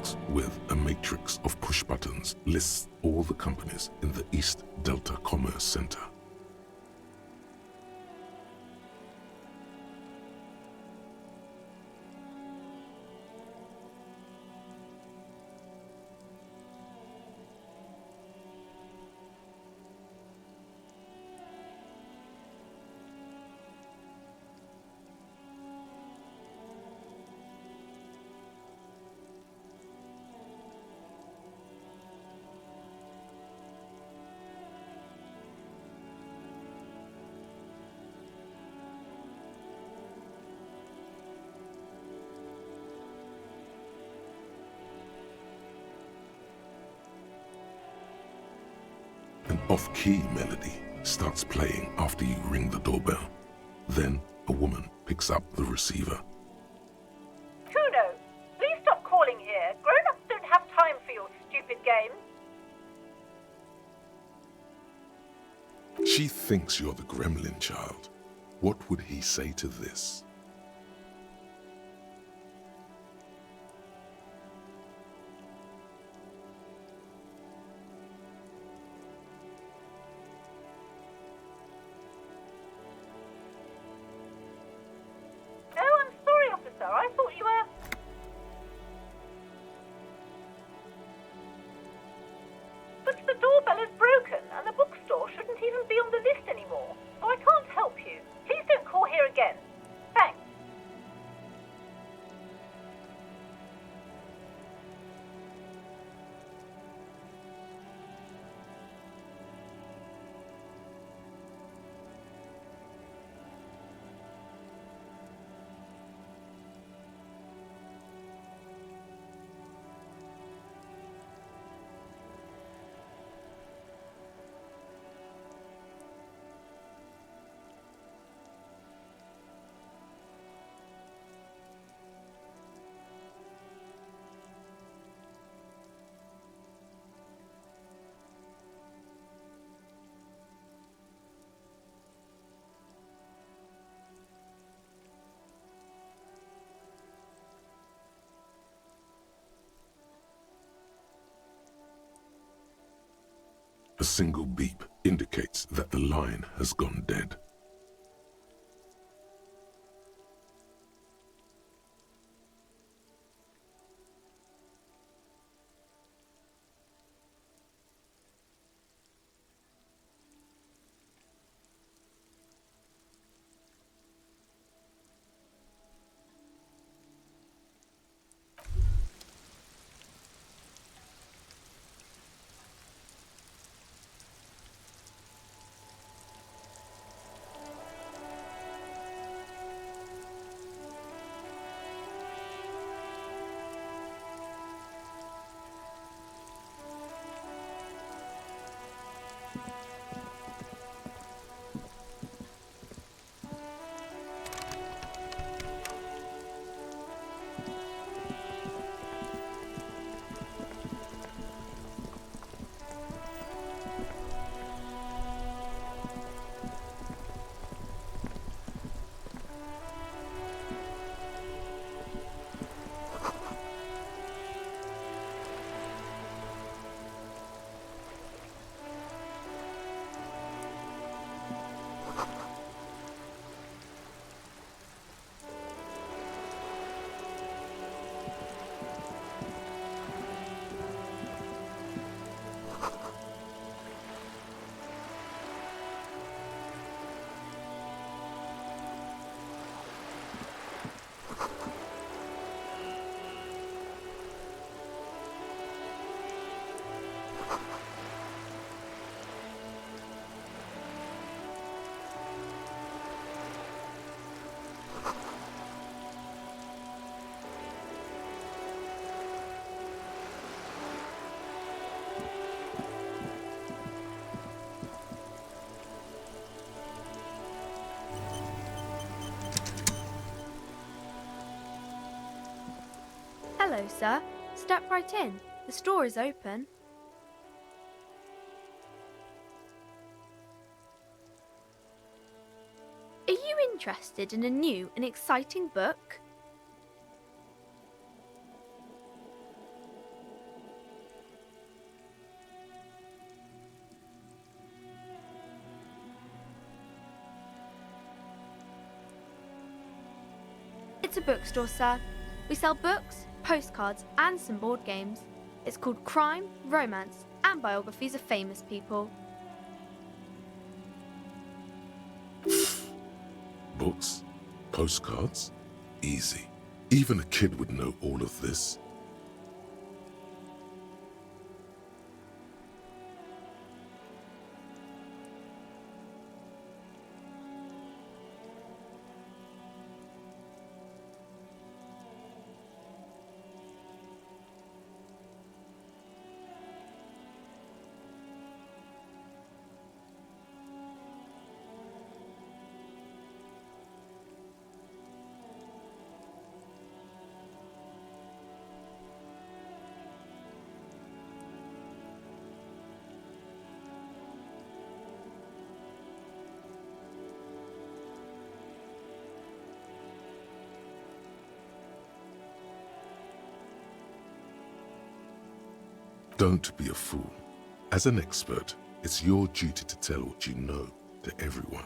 box with a matrix of push buttons lists all the companies in the East Delta Commerce Center. An off-key melody starts playing after you ring the doorbell. Then a woman picks up the receiver. Truno, please stop calling here. Grown-ups don't have time for your stupid games. She thinks you're the gremlin child. What would he say to this? Oh, I'm sorry, officer. I thought you were... But the doorbell is broken, and the bookstore shouldn't even be on the list anymore. So I can't help you. Please don't call here again. Thanks. A single beep indicates that the line has gone dead. Hello, sir. Step right in. The store is open. Are you interested in a new and exciting book? a bookstore, sir. We sell books, postcards, and some board games. It's called Crime, Romance, and Biographies of Famous People. Books? Postcards? Easy. Even a kid would know all of this. Don't be a fool. As an expert, it's your duty to tell what you know to everyone.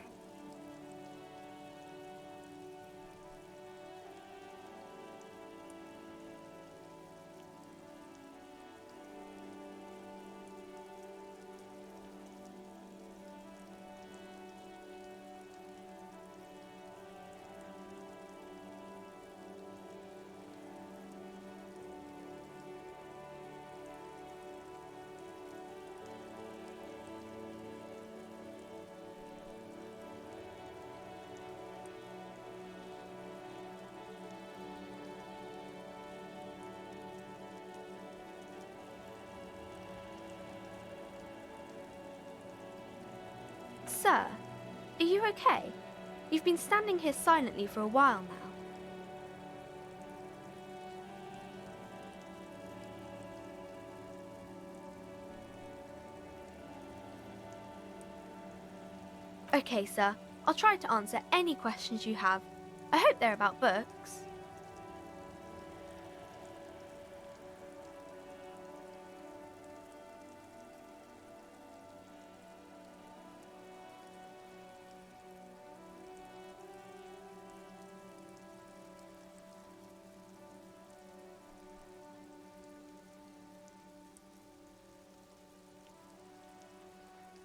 Sir, are you okay? You've been standing here silently for a while now. Okay, sir. I'll try to answer any questions you have. I hope they're about books.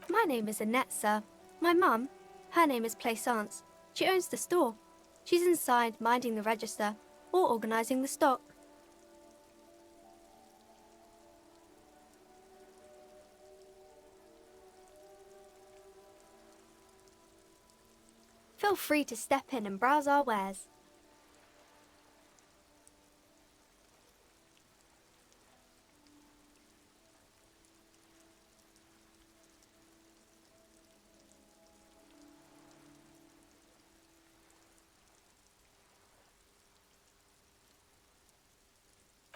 My name is Annette, sir. My mum, her name is Plaisance. She owns the store. She's inside minding the register or organising the stock. Feel free to step in and browse our wares.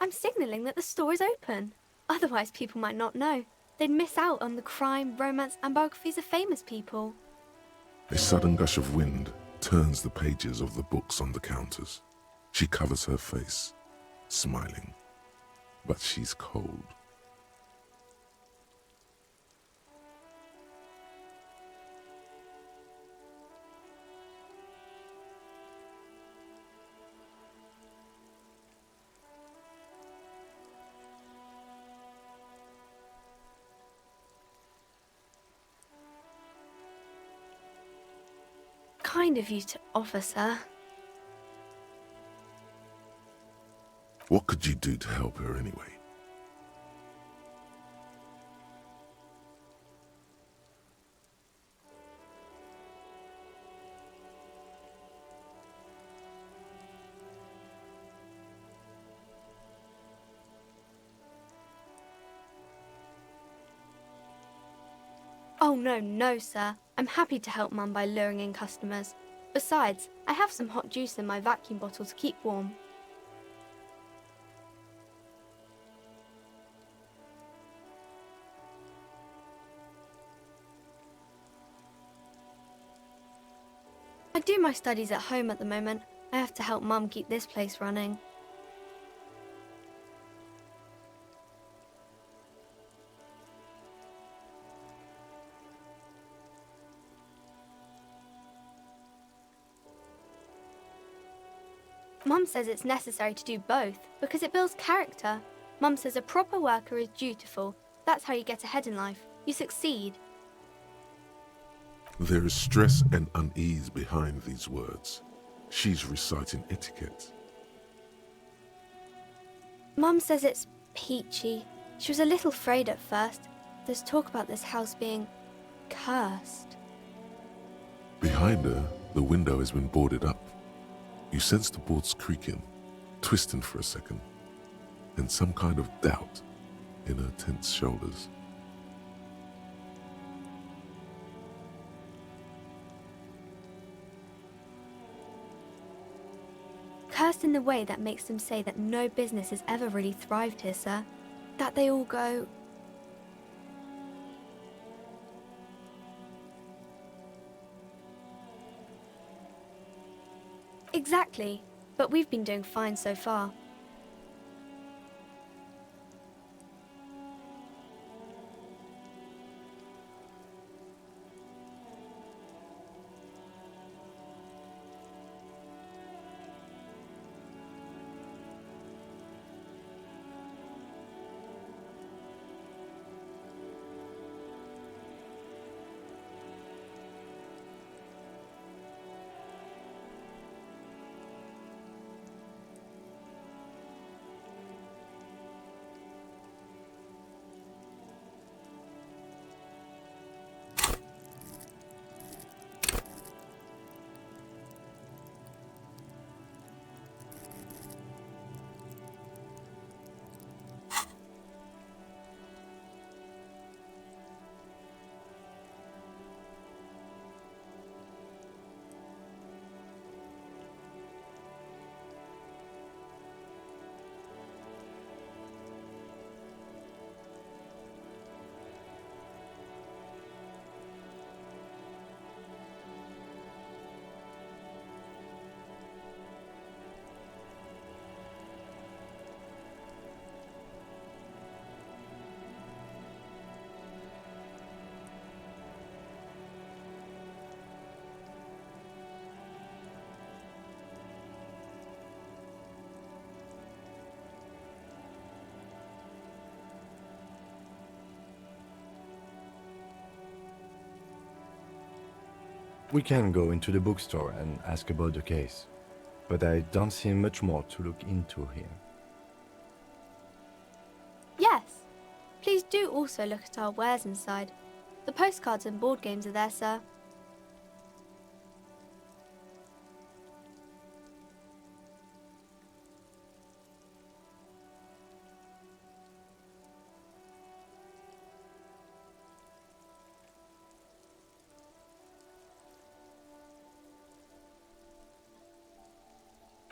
I'm signalling that the store is open. Otherwise, people might not know. They'd miss out on the crime, romance, and biographies of famous people. A sudden gush of wind turns the pages of the books on the counters. She covers her face, smiling, but she's cold. Kind of you to offer, sir. What could you do to help her anyway? Oh, no, sir. I'm happy to help Mum by luring in customers. Besides, I have some hot juice in my vacuum bottle to keep warm. I do my studies at home at the moment. I have to help Mum keep this place running. Mum says it's necessary to do both because it builds character. Mum says a proper worker is dutiful. That's how you get ahead in life. You succeed. There is stress and unease behind these words. She's reciting etiquette. Mum says it's peachy. She was a little afraid at first. There's talk about this house being cursed. Behind her, the window has been boarded up. You sense the boards creaking, twisting for a second, and some kind of doubt in her tense shoulders. Cursed in the way that makes them say that no business has ever really thrived here, sir. That they all go... Exactly, but we've been doing fine so far. We can go into the bookstore and ask about the case, but I don't see much more to look into here. Yes! Please do also look at our wares inside. The postcards and board games are there, sir.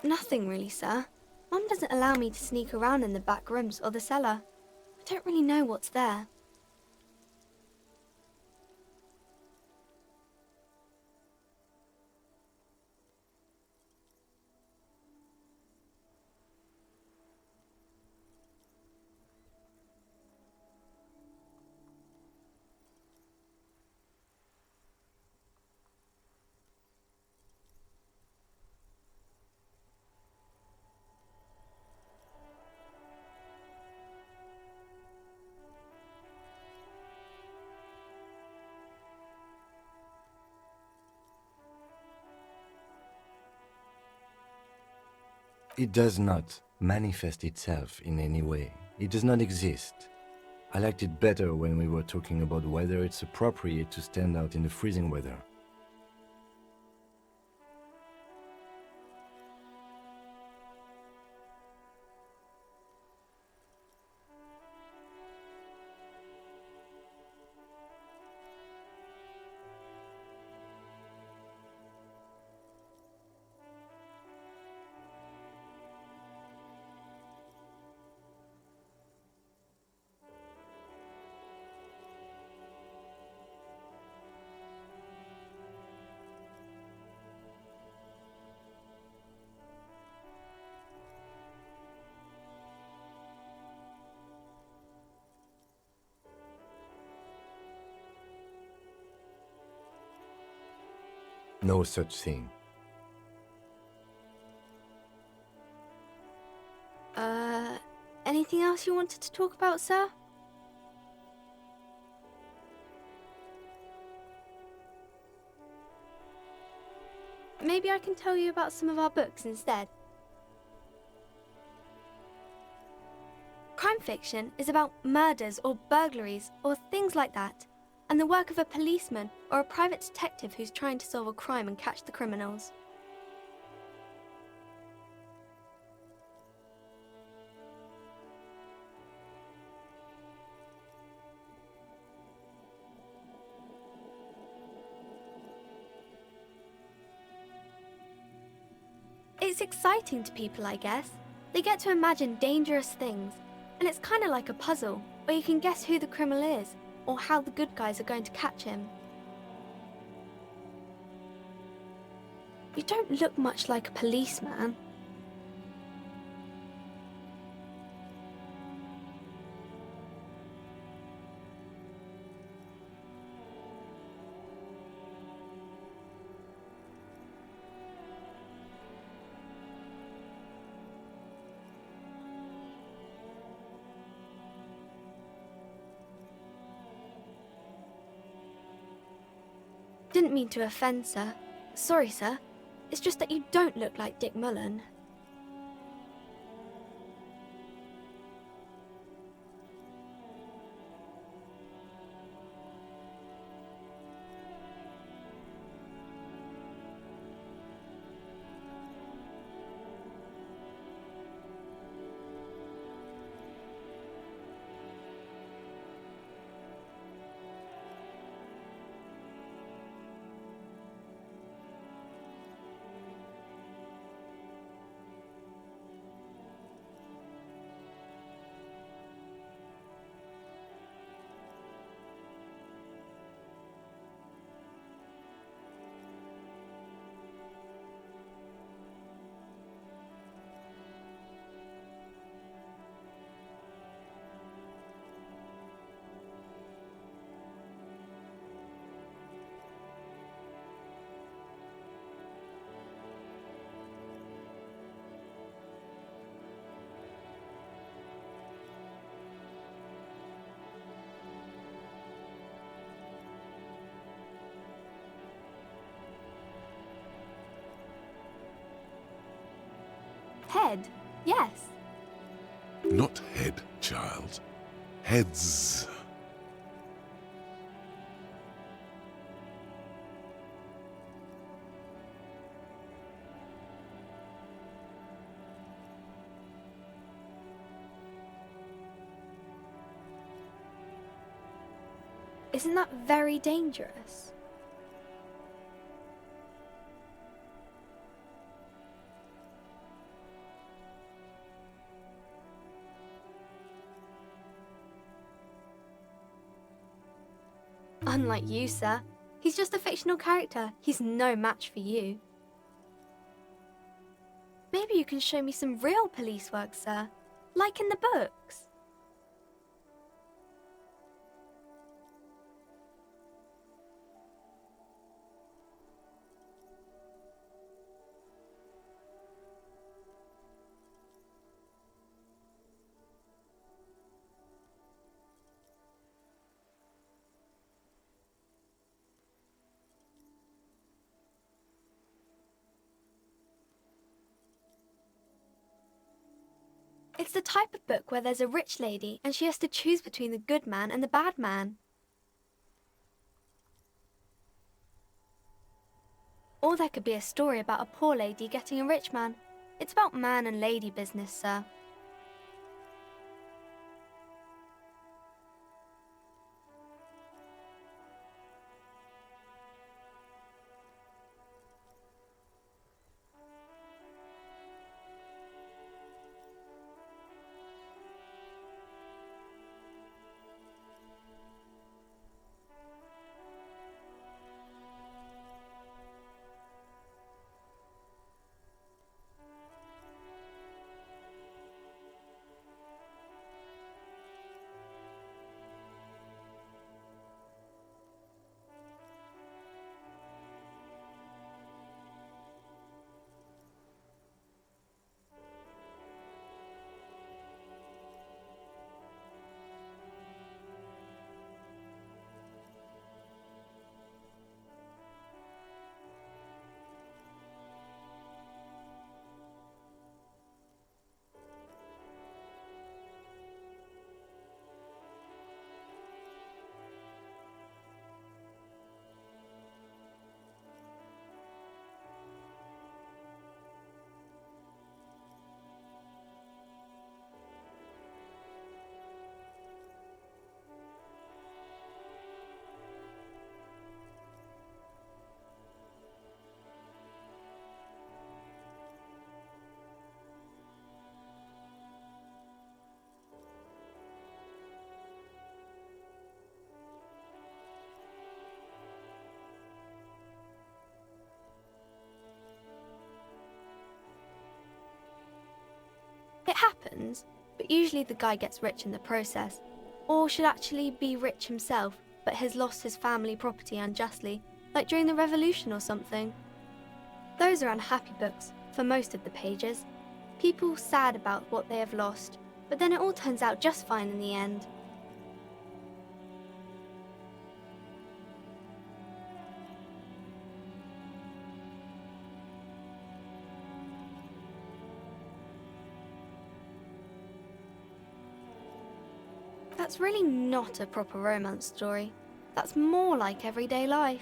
Nothing really, sir. Mum doesn't allow me to sneak around in the back rooms or the cellar. I don't really know what's there. It does not manifest itself in any way. It does not exist. I liked it better when we were talking about whether it's appropriate to stand out in the freezing weather. No such thing. else you wanted to talk about, sir? Maybe I can tell you about some of our books instead. Crime fiction is about murders or burglaries or things like that, and the work of a policeman or a private detective who's trying to solve a crime and catch the criminals. It's exciting to people, I guess. They get to imagine dangerous things, and it's kind of like a puzzle, where you can guess who the criminal is, or how the good guys are going to catch him. You don't look much like a policeman. Didn't mean to offend, sir. Sorry, sir. It's just that you don't look like Dick Mullen. Head, yes. Not head, child. Heads. Isn't that very dangerous? Unlike you, sir. He's just a fictional character. He's no match for you. Maybe you can show me some real police work, sir. Like in the books. It's the type of book where there's a rich lady and she has to choose between the good man and the bad man. Or there could be a story about a poor lady getting a rich man. It's about man and lady business, sir. happens, but usually the guy gets rich in the process, or should actually be rich himself, but has lost his family property unjustly, like during the revolution or something. Those are unhappy books for most of the pages. People sad about what they have lost, but then it all turns out just fine in the end. That's really not a proper romance story. That's more like everyday life.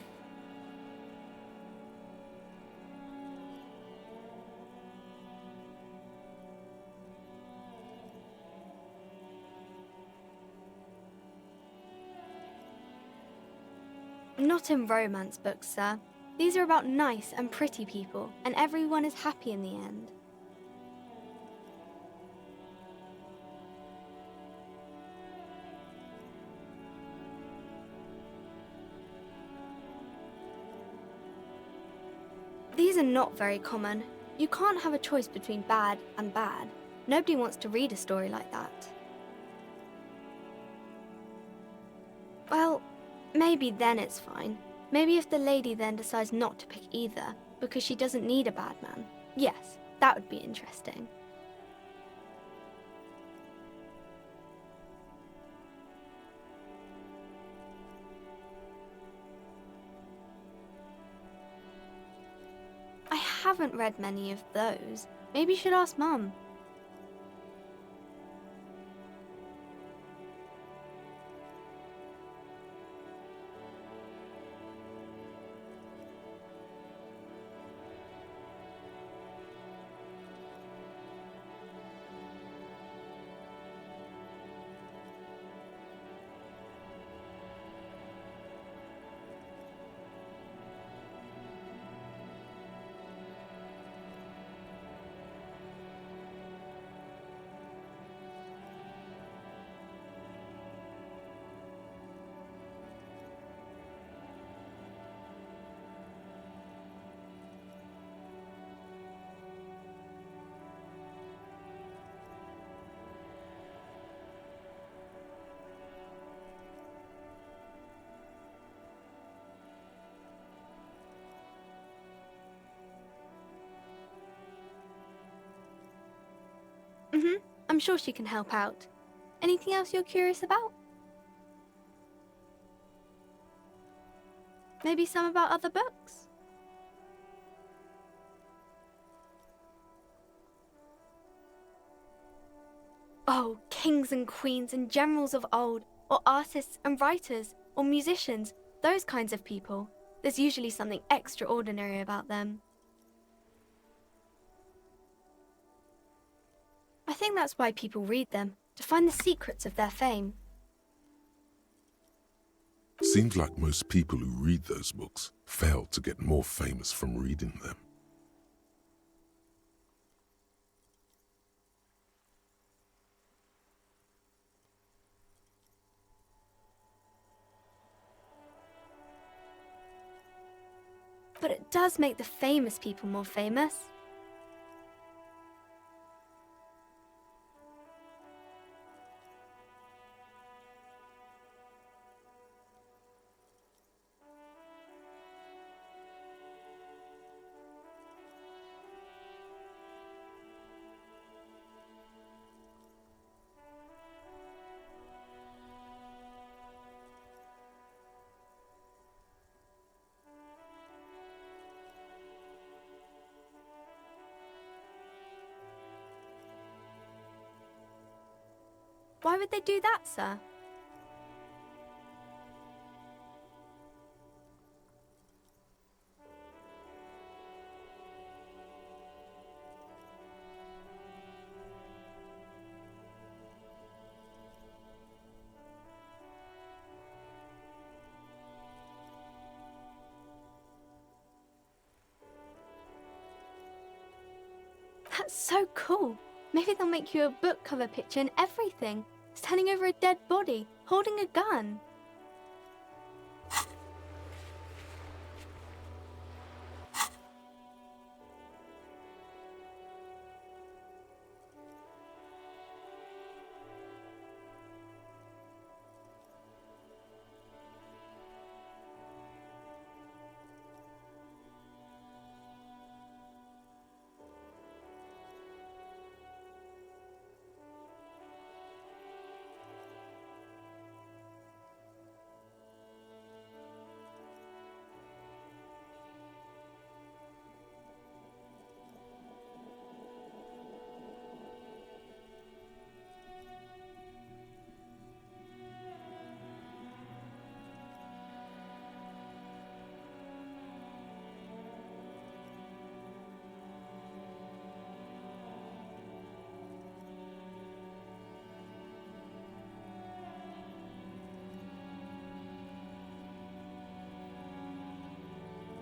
Not in romance books, sir. These are about nice and pretty people, and everyone is happy in the end. These are not very common. You can't have a choice between bad and bad. Nobody wants to read a story like that. Well, maybe then it's fine. Maybe if the lady then decides not to pick either, because she doesn't need a bad man. Yes, that would be interesting. I haven't read many of those. Maybe you should ask Mum. I'm sure she can help out. Anything else you're curious about? Maybe some about other books? Oh, kings and queens and generals of old, or artists and writers, or musicians, those kinds of people. There's usually something extraordinary about them. I think that's why people read them, to find the secrets of their fame. Seems like most people who read those books fail to get more famous from reading them. But it does make the famous people more famous. Why would they do that, sir? That's so cool. Maybe they'll make you a book cover picture and everything. Standing over a dead body, holding a gun.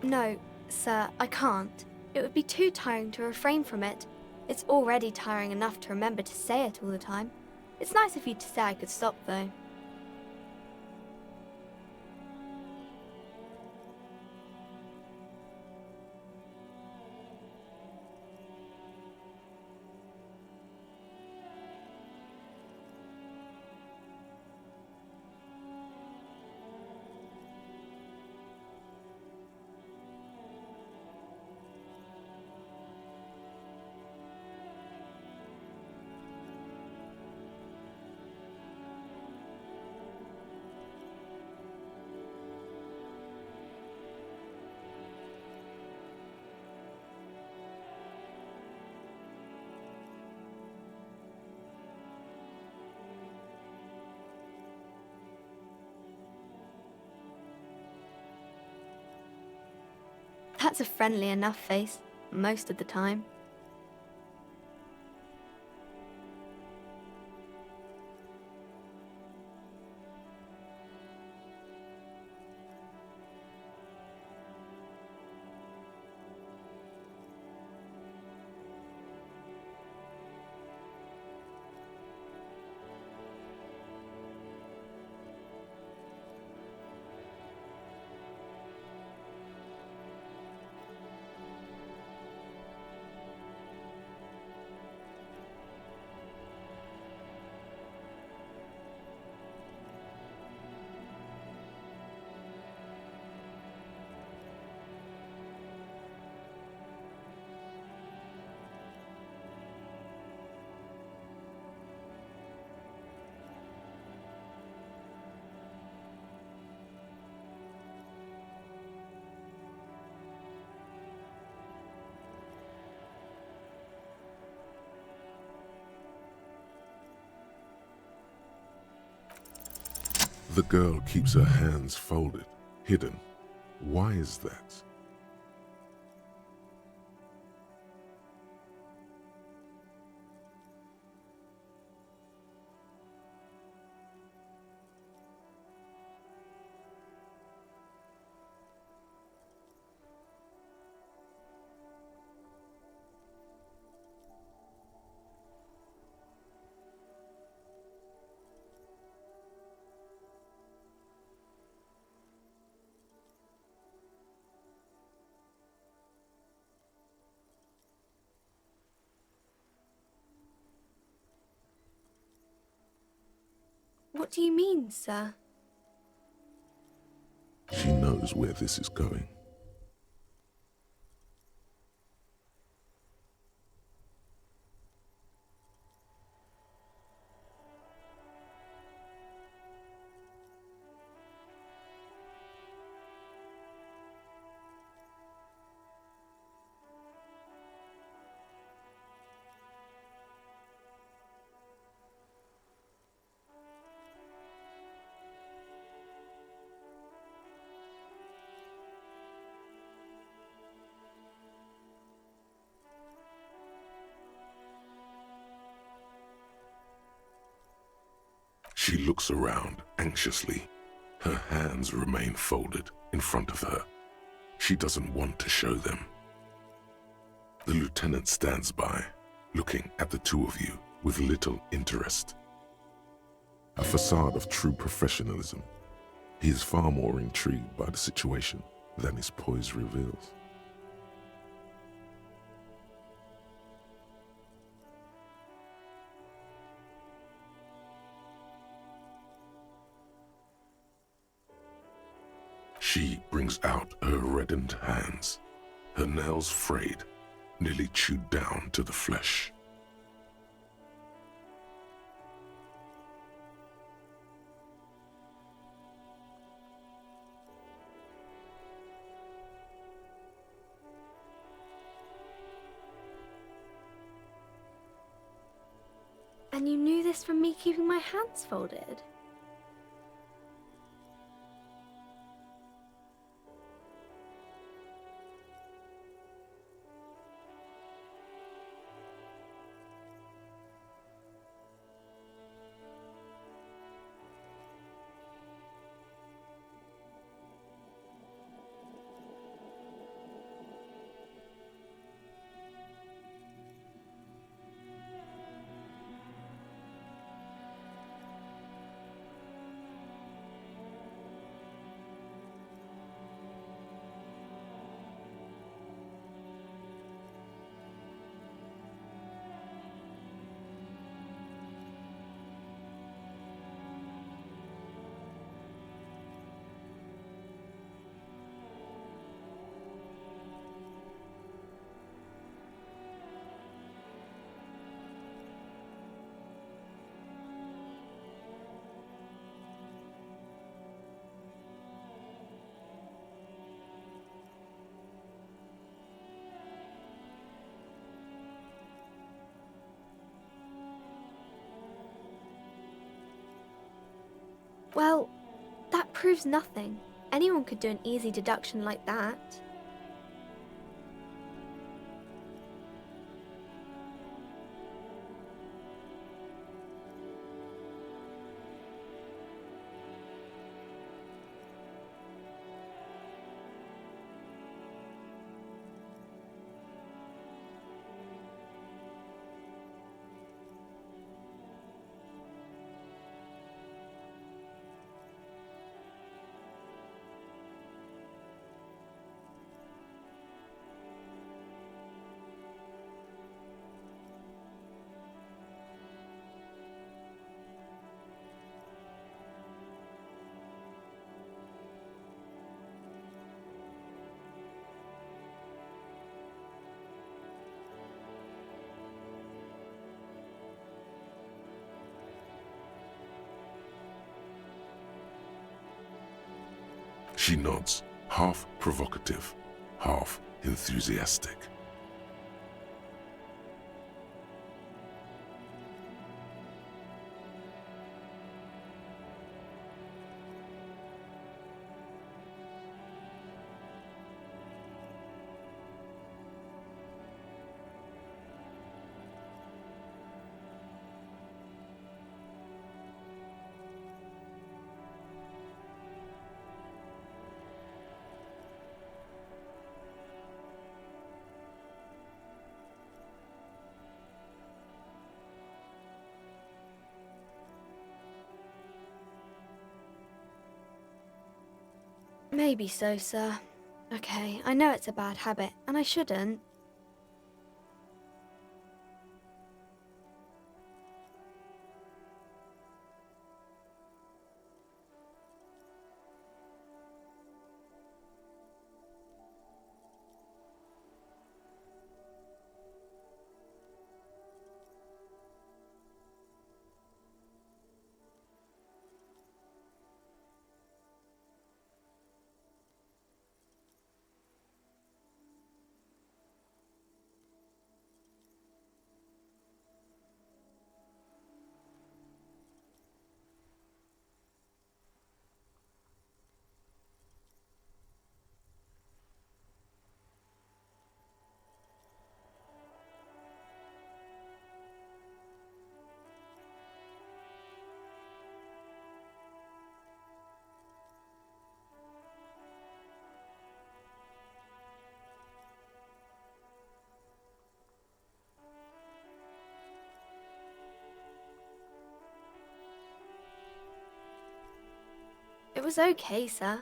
No, sir, I can't. It would be too tiring to refrain from it. It's already tiring enough to remember to say it all the time. It's nice of you to say I could stop, though. That's a friendly enough face, most of the time. The girl keeps her hands folded, hidden. Why is that? What do you mean, sir? She knows where this is going. She looks around anxiously. Her hands remain folded in front of her. She doesn't want to show them. The lieutenant stands by, looking at the two of you with little interest. A facade of true professionalism. He is far more intrigued by the situation than his poise reveals. She brings out her reddened hands, her nails frayed, nearly chewed down to the flesh. And you knew this from me keeping my hands folded? Well, that proves nothing. Anyone could do an easy deduction like that. She nods, half provocative, half enthusiastic. Maybe so, sir. Okay, I know it's a bad habit, and I shouldn't. It was okay, sir.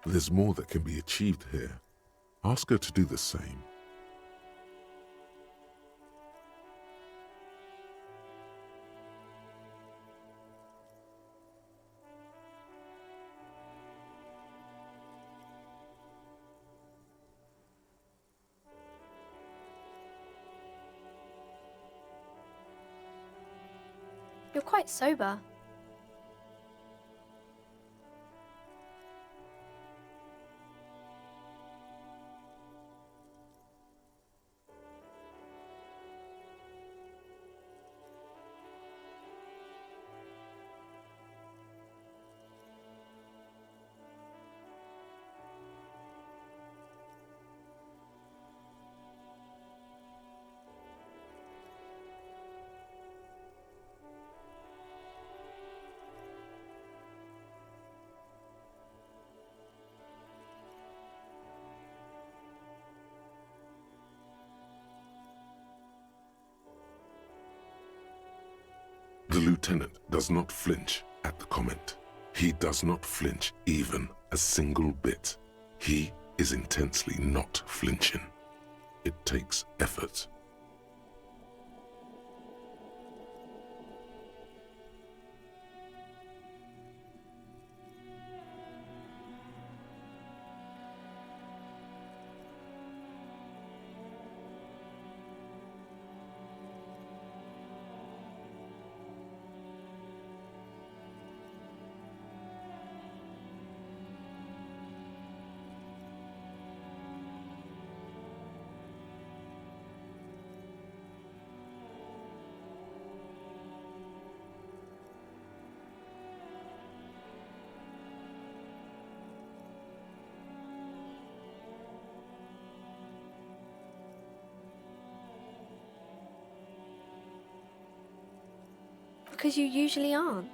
There's more that can be achieved here. Ask her to do the same. You're quite sober. The lieutenant does not flinch at the comment. He does not flinch even a single bit. He is intensely not flinching. It takes effort. because you usually aren't.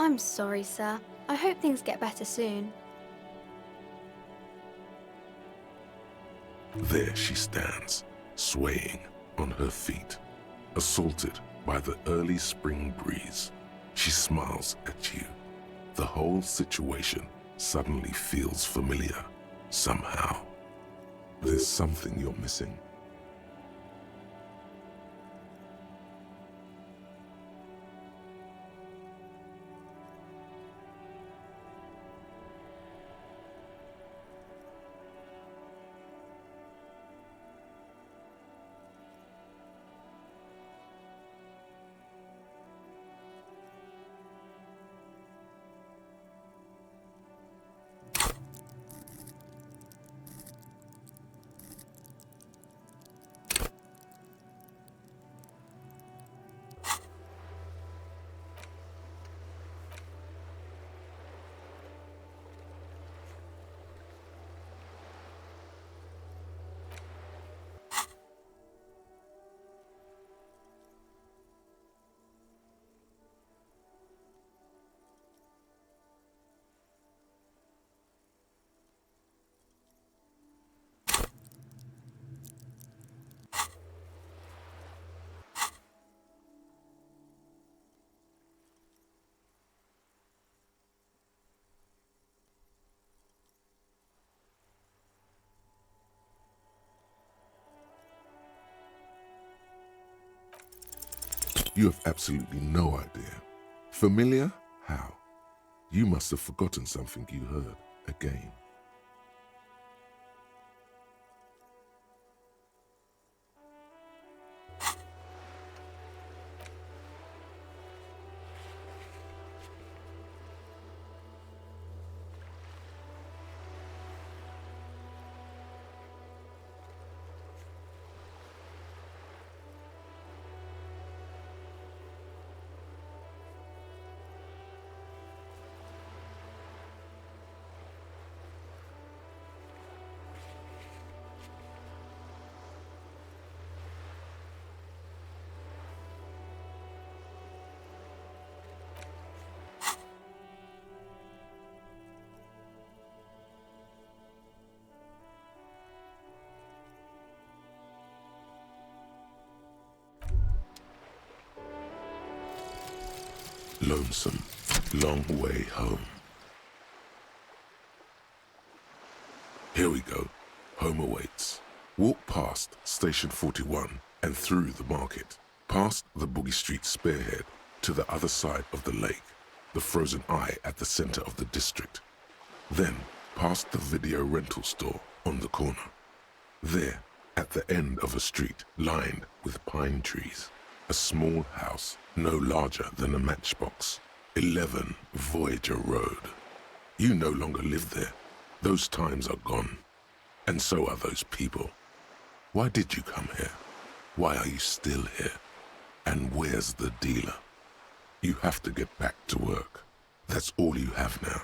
I'm sorry, sir. I hope things get better soon. There she stands, swaying on her feet, assaulted by the early spring breeze. She smiles at you. The whole situation suddenly feels familiar, somehow. There's something you're missing. You have absolutely no idea. Familiar? How? You must have forgotten something you heard again. Lonesome, long way home. Here we go. Home awaits. Walk past Station 41 and through the market, past the Boogie Street spearhead to the other side of the lake, the frozen eye at the center of the district. Then past the video rental store on the corner. There, at the end of a street lined with pine trees, a small house no larger than a matchbox. 11 Voyager Road. You no longer live there. Those times are gone. And so are those people. Why did you come here? Why are you still here? And where's the dealer? You have to get back to work. That's all you have now.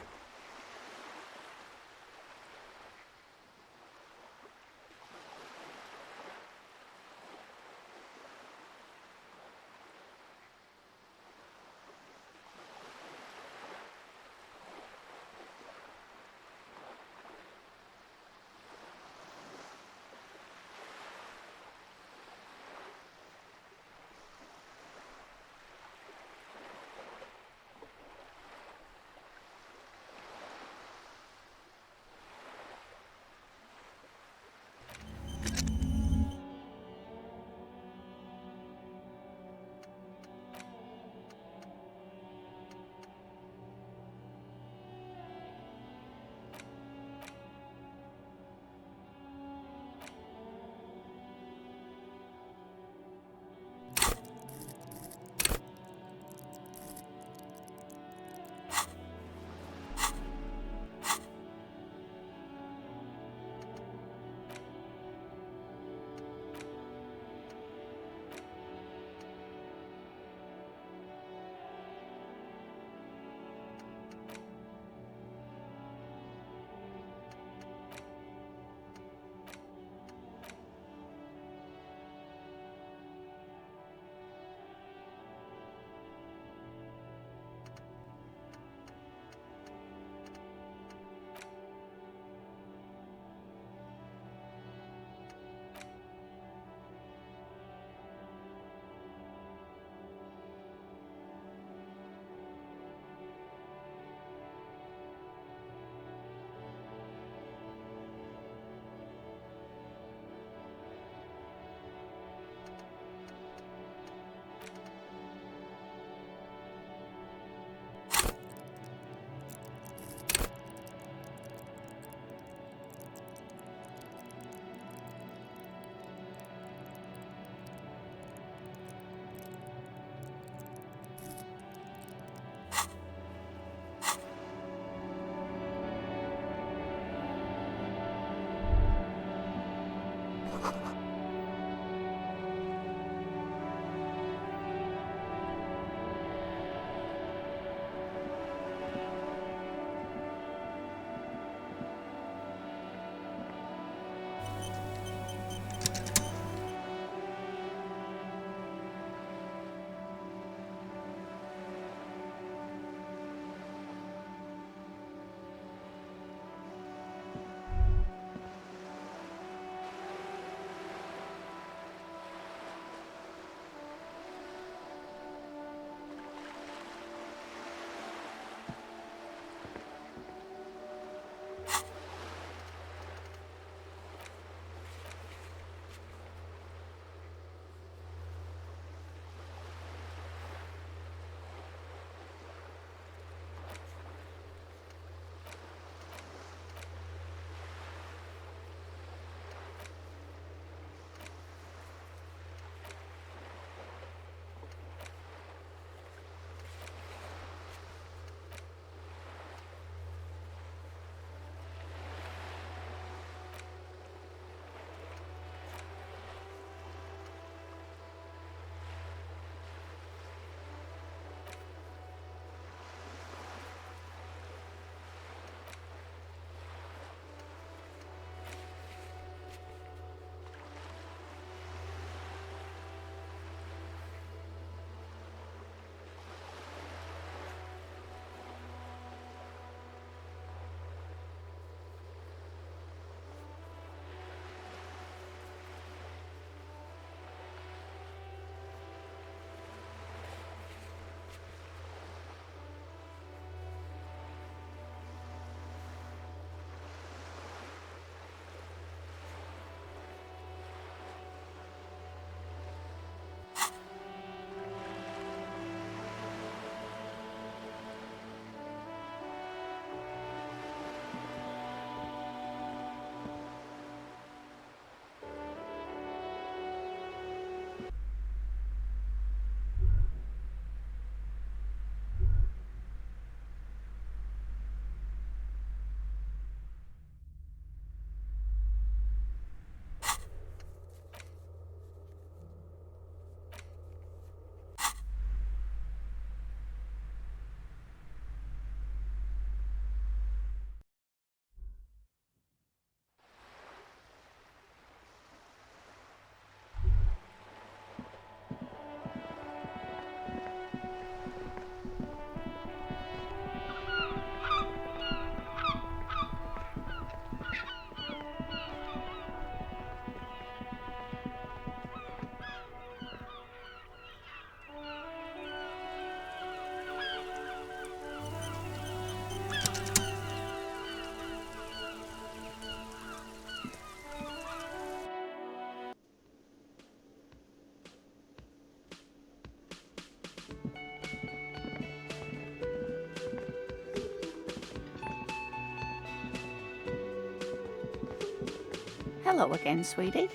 Hello again, sweetie.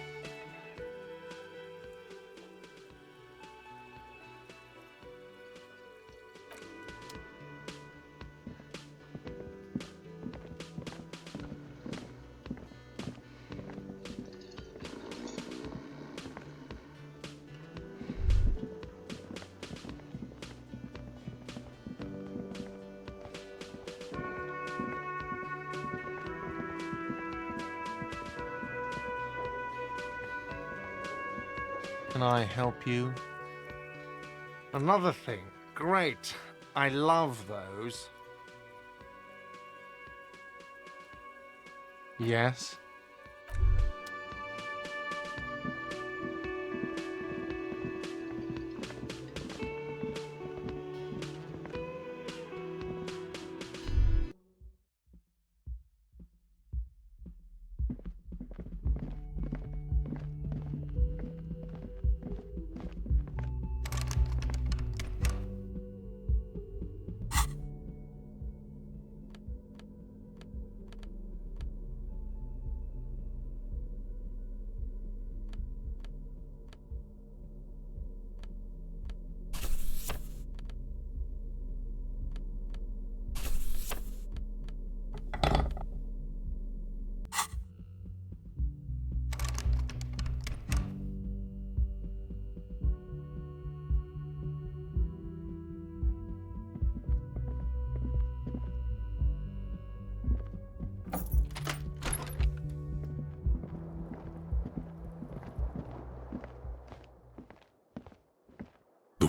Can I help you? Another thing. Great. I love those. Yes?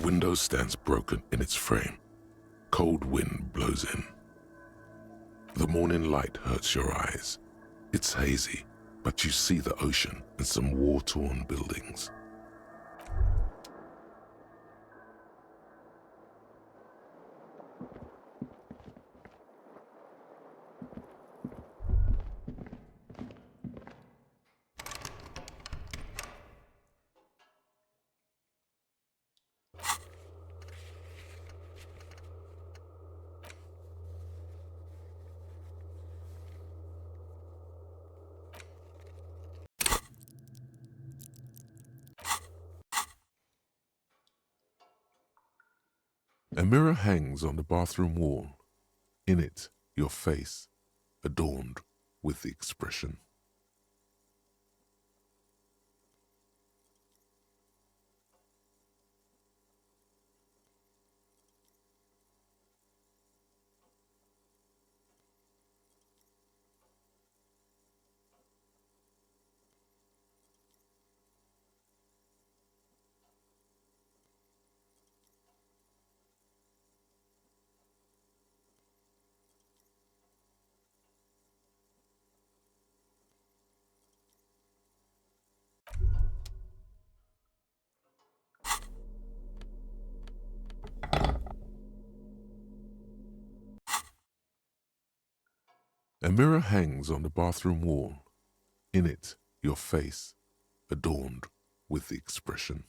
window stands broken in its frame. Cold wind blows in. The morning light hurts your eyes. It's hazy, but you see the ocean and some war-torn buildings. A mirror hangs on the bathroom wall. In it, your face, adorned with the expression. A mirror hangs on the bathroom wall. In it, your face, adorned with the expression.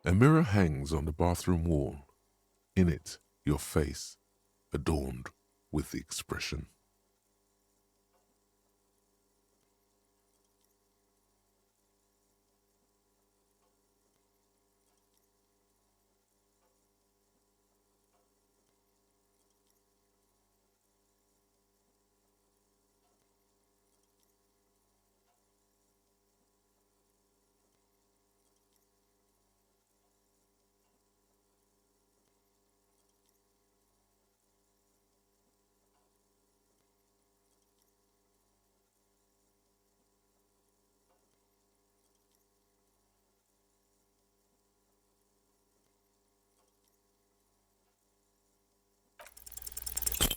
A mirror hangs on the bathroom wall. In it, your face, adorned with the expression.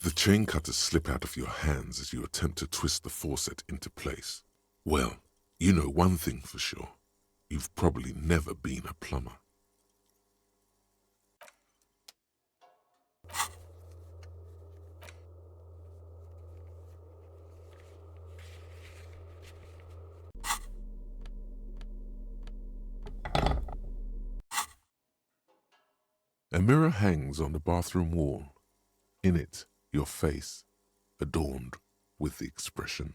The chain cutters slip out of your hands as you attempt to twist the faucet into place. Well, you know one thing for sure. You've probably never been a plumber. A mirror hangs on the bathroom wall. In it, your face, adorned with the expression.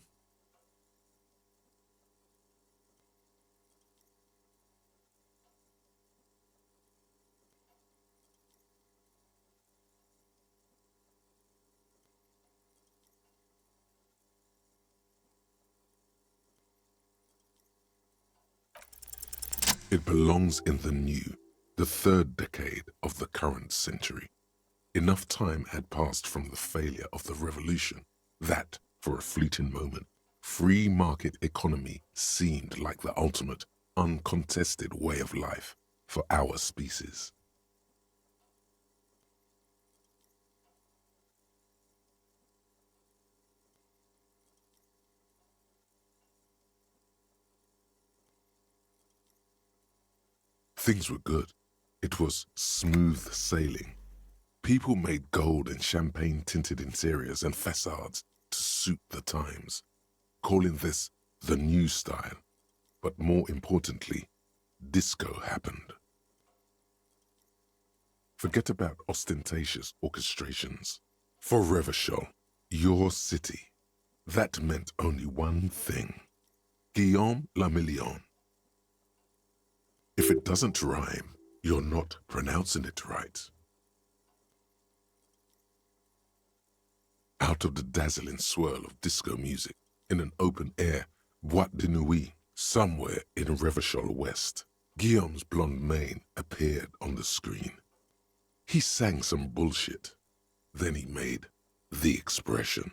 It belongs in the new, the third decade of the current century. Enough time had passed from the failure of the revolution that, for a fleeting moment, free market economy seemed like the ultimate, uncontested way of life for our species. Things were good. It was smooth sailing. People made gold and champagne-tinted interiors and facades to suit the times, calling this the new style. But more importantly, disco happened. Forget about ostentatious orchestrations. For Revachol, your city, that meant only one thing. Guillaume le Million. If it doesn't rhyme, you're not pronouncing it right. Out of the dazzling swirl of disco music, in an open-air boîte de nuit, somewhere in Revachol West, Guillaume's blonde mane appeared on the screen. He sang some bullshit. Then he made the expression.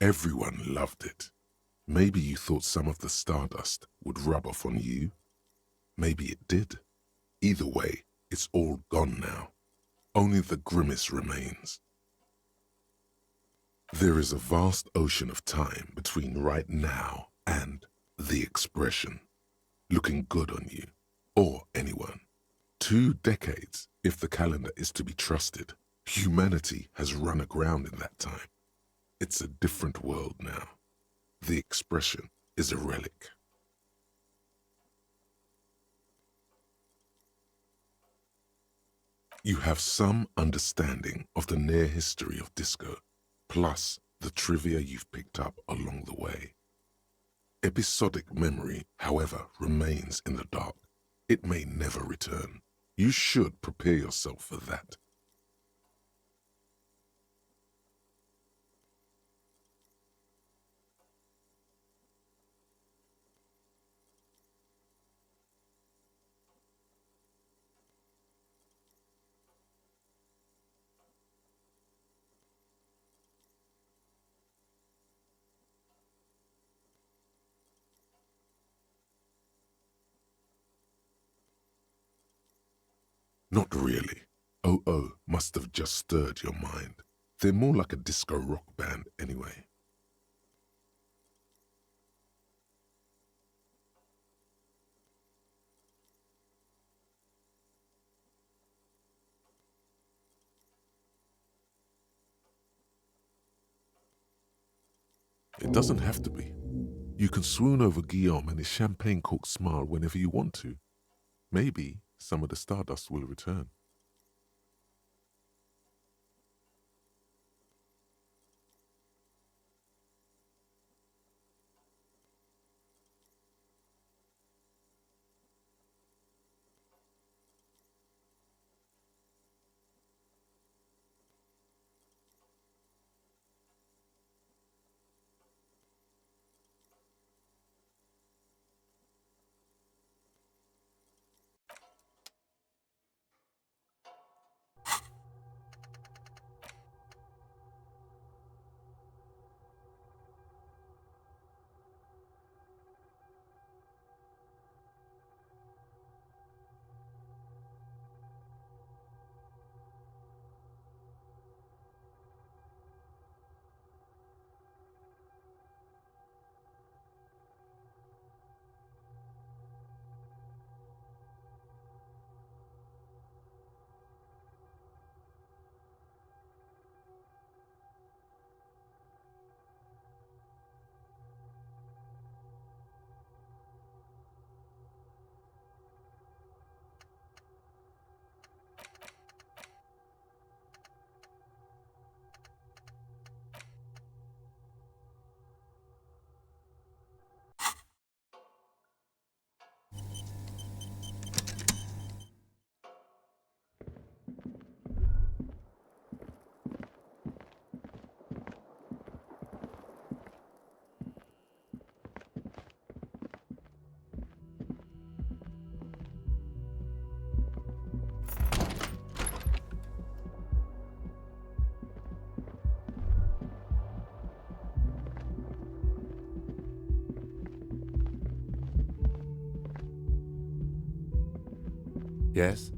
Everyone loved it. Maybe you thought some of the stardust would rub off on you. Maybe it did. Either way, it's all gone now. Only the grimace remains. There is a vast ocean of time between right now and the expression. Looking good on you, or anyone. 2 decades, if the calendar is to be trusted. Humanity has run aground in that time. It's a different world now. The expression is a relic. You have some understanding of the near history of disco, plus the trivia you've picked up along the way. Episodic memory, however, remains in the dark. It may never return. You should prepare yourself for that. Not really. Oh must have just stirred your mind. They're more like a disco rock band anyway. It doesn't have to be. You can swoon over Guillaume and his champagne-corked smile whenever you want to. Maybe some of the stardust will return. Yes?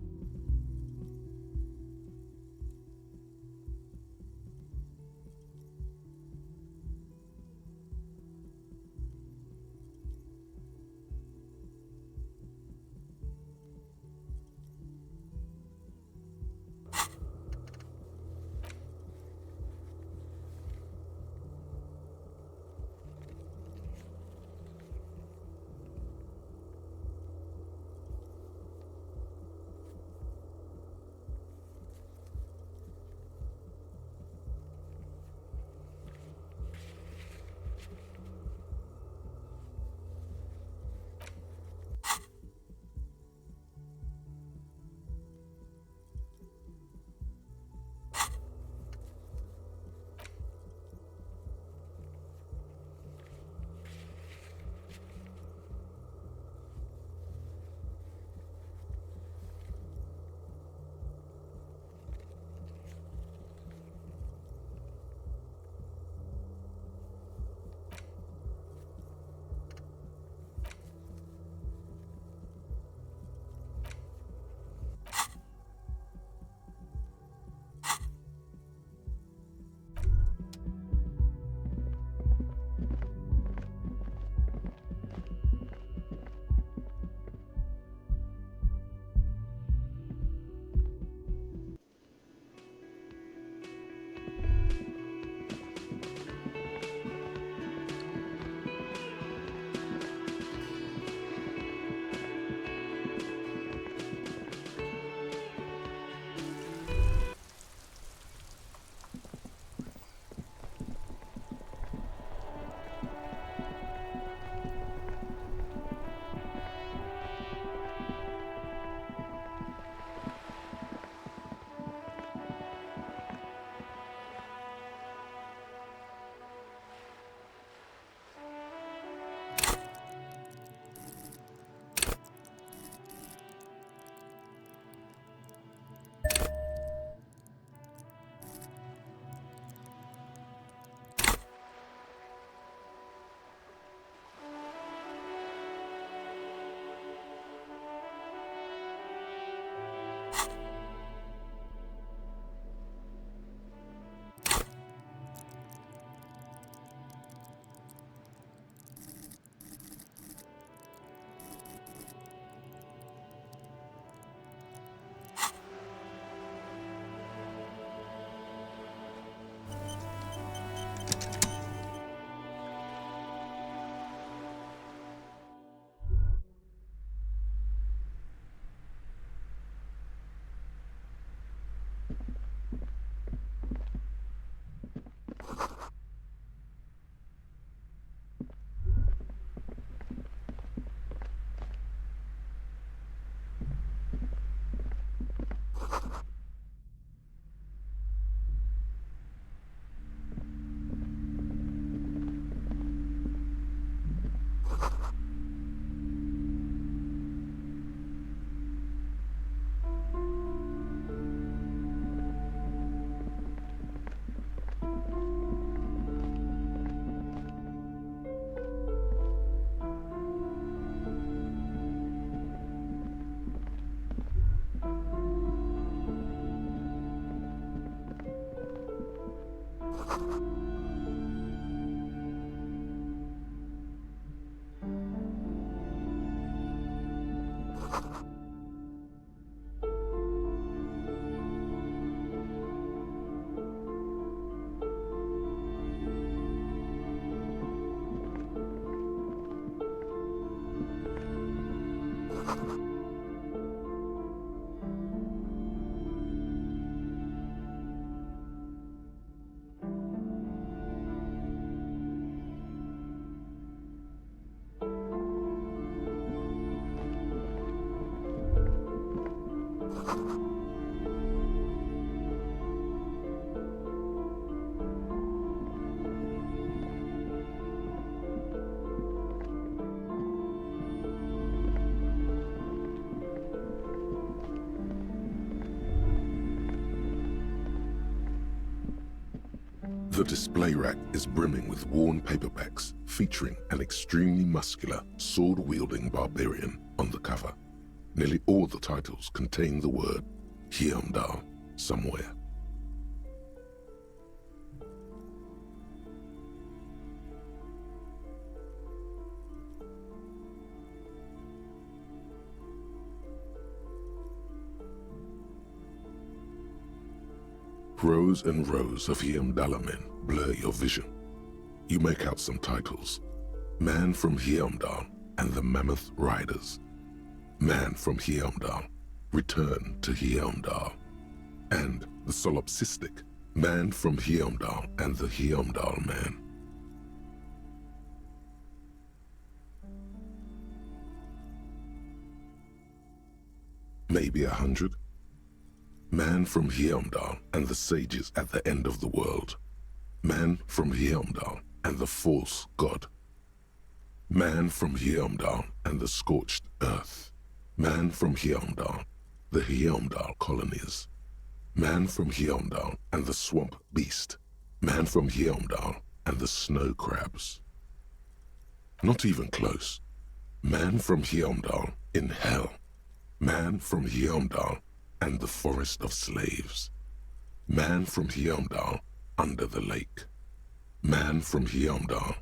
The display rack is brimming with worn paperbacks featuring an extremely muscular, sword-wielding barbarian on the cover. Nearly all the titles contain the word Hyundai somewhere. Rows and rows of Hyundai men blur your vision. You make out some titles. Man from Hyundai and the Mammoth Riders. Man from Hyundai, Return to Hyundai. And the solipsistic Man from Hyundai and the Hyundai Man. Maybe 100. Man from Hyundai and the sages at the end of the world. Man from Hyundai and the false god. Man from Hyundai and the scorched earth. Man from Hyundai, the Hyundai colonies. Man from Hyundai and the swamp beast. Man from Hyundai and the snow crabs. Not even close. Man from Hyundai in hell. Man from Hyundai and the forest of slaves. Man from Hyundai under the lake. Man from Hyundai,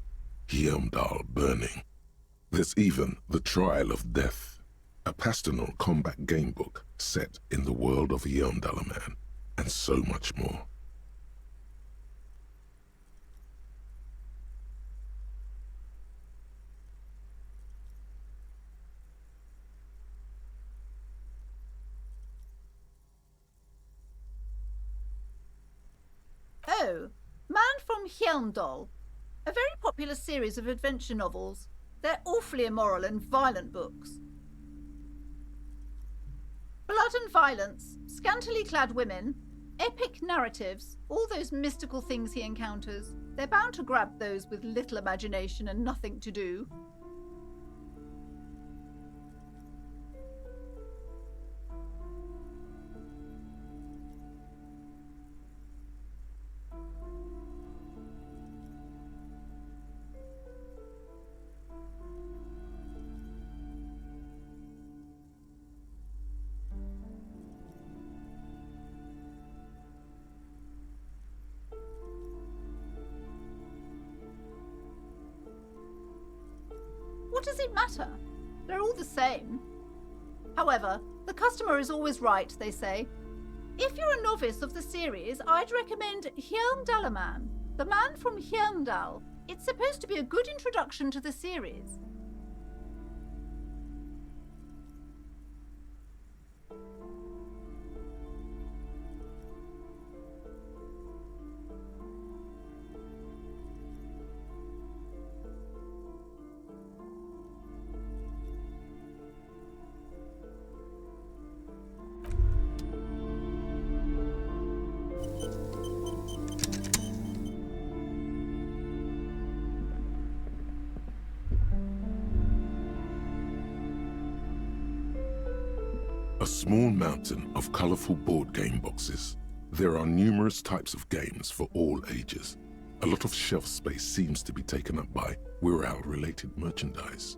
Hyundai burning. There's even The Trial of Death, a pastoral combat game book set in the world of Hyundai Man, and so much more. Oh, Man from Hyundai. A very popular series of adventure novels. They're awfully immoral and violent books. Blood and violence, scantily clad women, epic narratives, all those mystical things he encounters. They're bound to grab those with little imagination and nothing to do. What does it matter? They're all the same. However, the customer is always right, they say. If you're a novice of the series, I'd recommend Hyundai Man, the Man from Hyundai. It's supposed to be a good introduction to the series. A small mountain of colorful board game boxes. There are numerous types of games for all ages. A lot of shelf space seems to be taken up by Wirral-related merchandise.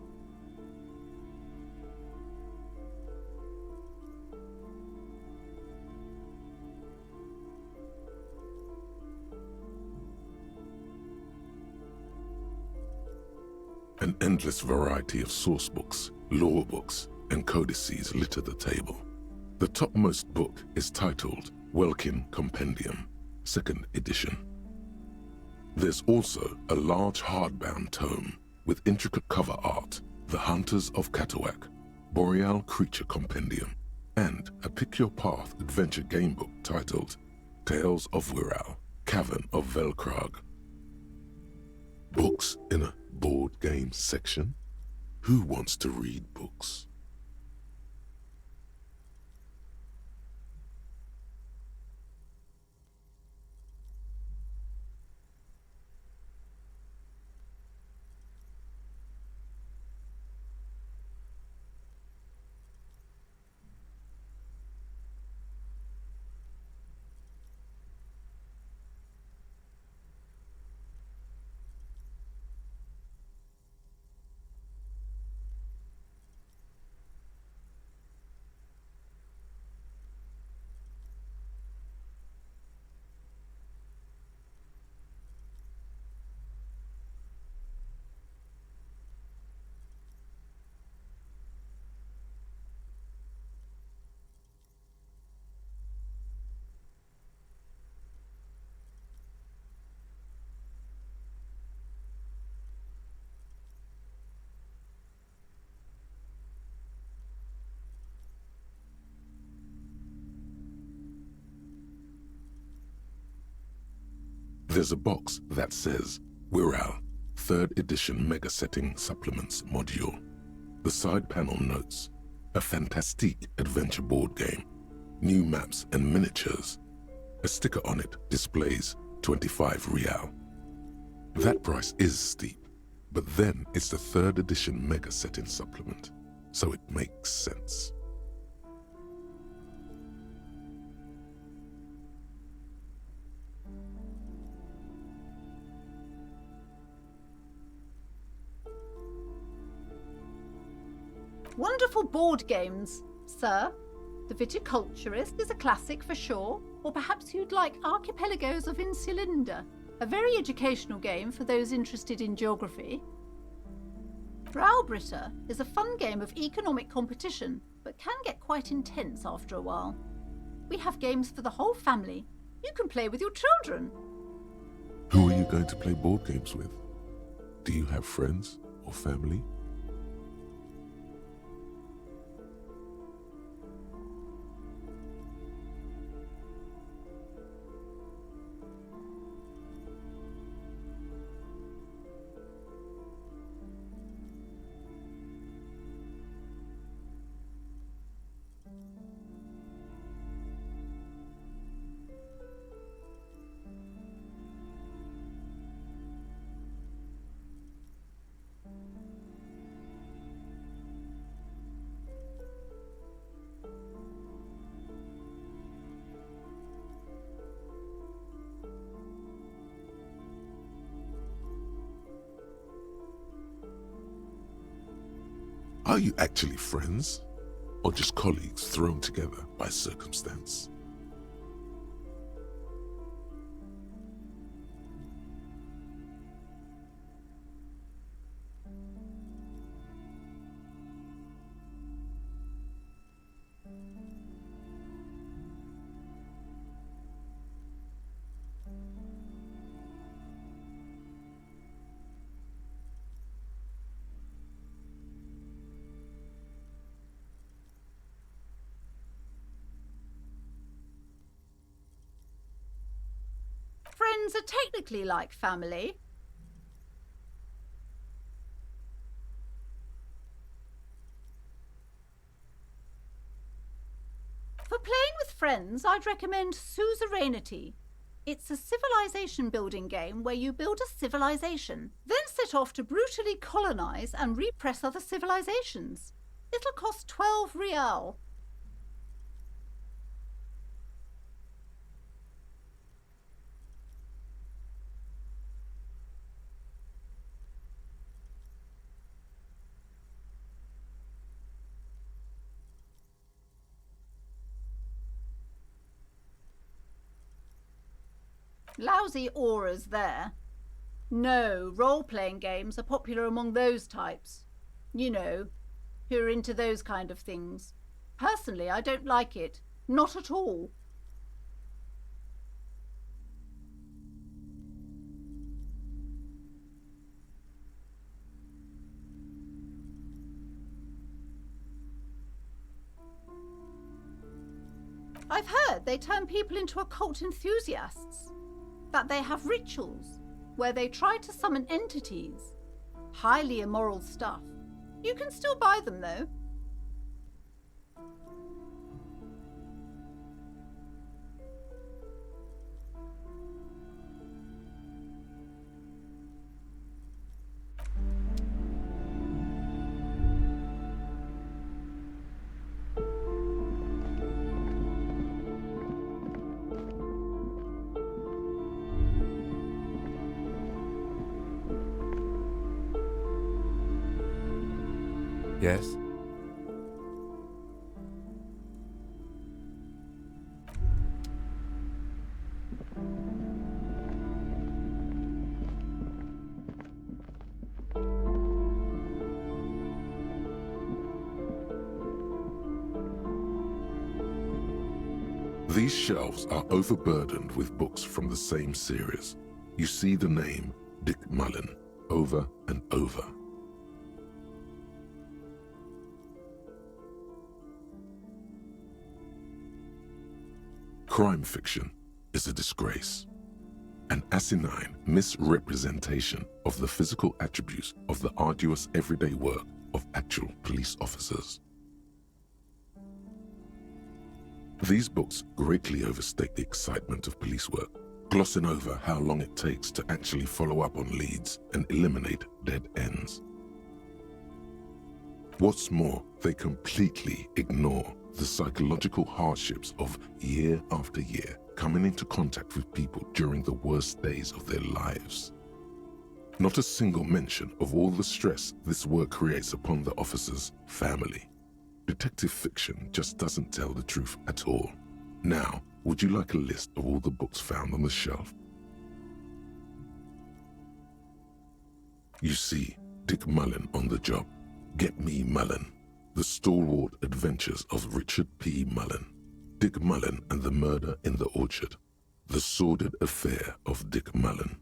An endless variety of source books, lore books, and codices litter the table. The topmost book is titled Welkin Compendium, 2nd edition. There's also a large hardbound tome with intricate cover art, The Hunters of Katawak, Boreal Creature Compendium, and a Pick Your Path adventure game book titled Tales of Wirral, Cavern of Velkrag. Books in a board game section? Who wants to read books? There's a box that says Wirral, 3rd edition Mega Setting Supplements Module. The side panel notes, a fantastique adventure board game, new maps and miniatures. A sticker on it displays 25 Rial. That price is steep, but then it's the 3rd edition Mega Setting Supplement, so it makes sense. Wonderful board games, sir. The Viticulturist is a classic for sure, or perhaps you'd like Archipelagos of Insulinda, a very educational game for those interested in geography. Braubritter is a fun game of economic competition, but can get quite intense after a while. We have games for the whole family. You can play with your children. Who are you going to play board games with? Do you have friends or family? Are you actually friends, or just colleagues thrown together by circumstance? Friends are technically like family. For playing with friends, I'd recommend Suzerainty. It's a civilization building game where you build a civilization, then set off to brutally colonize and repress other civilizations. It'll cost 12 Rial. Lousy auras there. No, role-playing games are popular among those types. You know, who are into those kind of things. Personally, I don't like it. Not at all. I've heard they turn people into occult enthusiasts. That they have rituals where they try to summon entities. Highly immoral stuff. You can still buy them though. Yes? These shelves are overburdened with books from the same series. You see the name Dick Mullen over and over. Crime fiction is a disgrace. an asinine misrepresentation of the physical attributes of the arduous everyday work of actual police officers. These books greatly overstate the excitement of police work, glossing over how long it takes to actually follow up on leads and eliminate dead ends. What's more, they completely ignore the psychological hardships of year after year coming into contact with people during the worst days of their lives. Not a single mention of all the stress this work creates upon the officer's family. Detective fiction just doesn't tell the truth at all. Now, would you like a list of all the books found on the shelf? You see Dick Mullen on the job. Get Me Mullen, The Stalwart Adventures of Richard P. Mullen, Dick Mullen and the Murder in the Orchard, The Sordid Affair of Dick Mullen.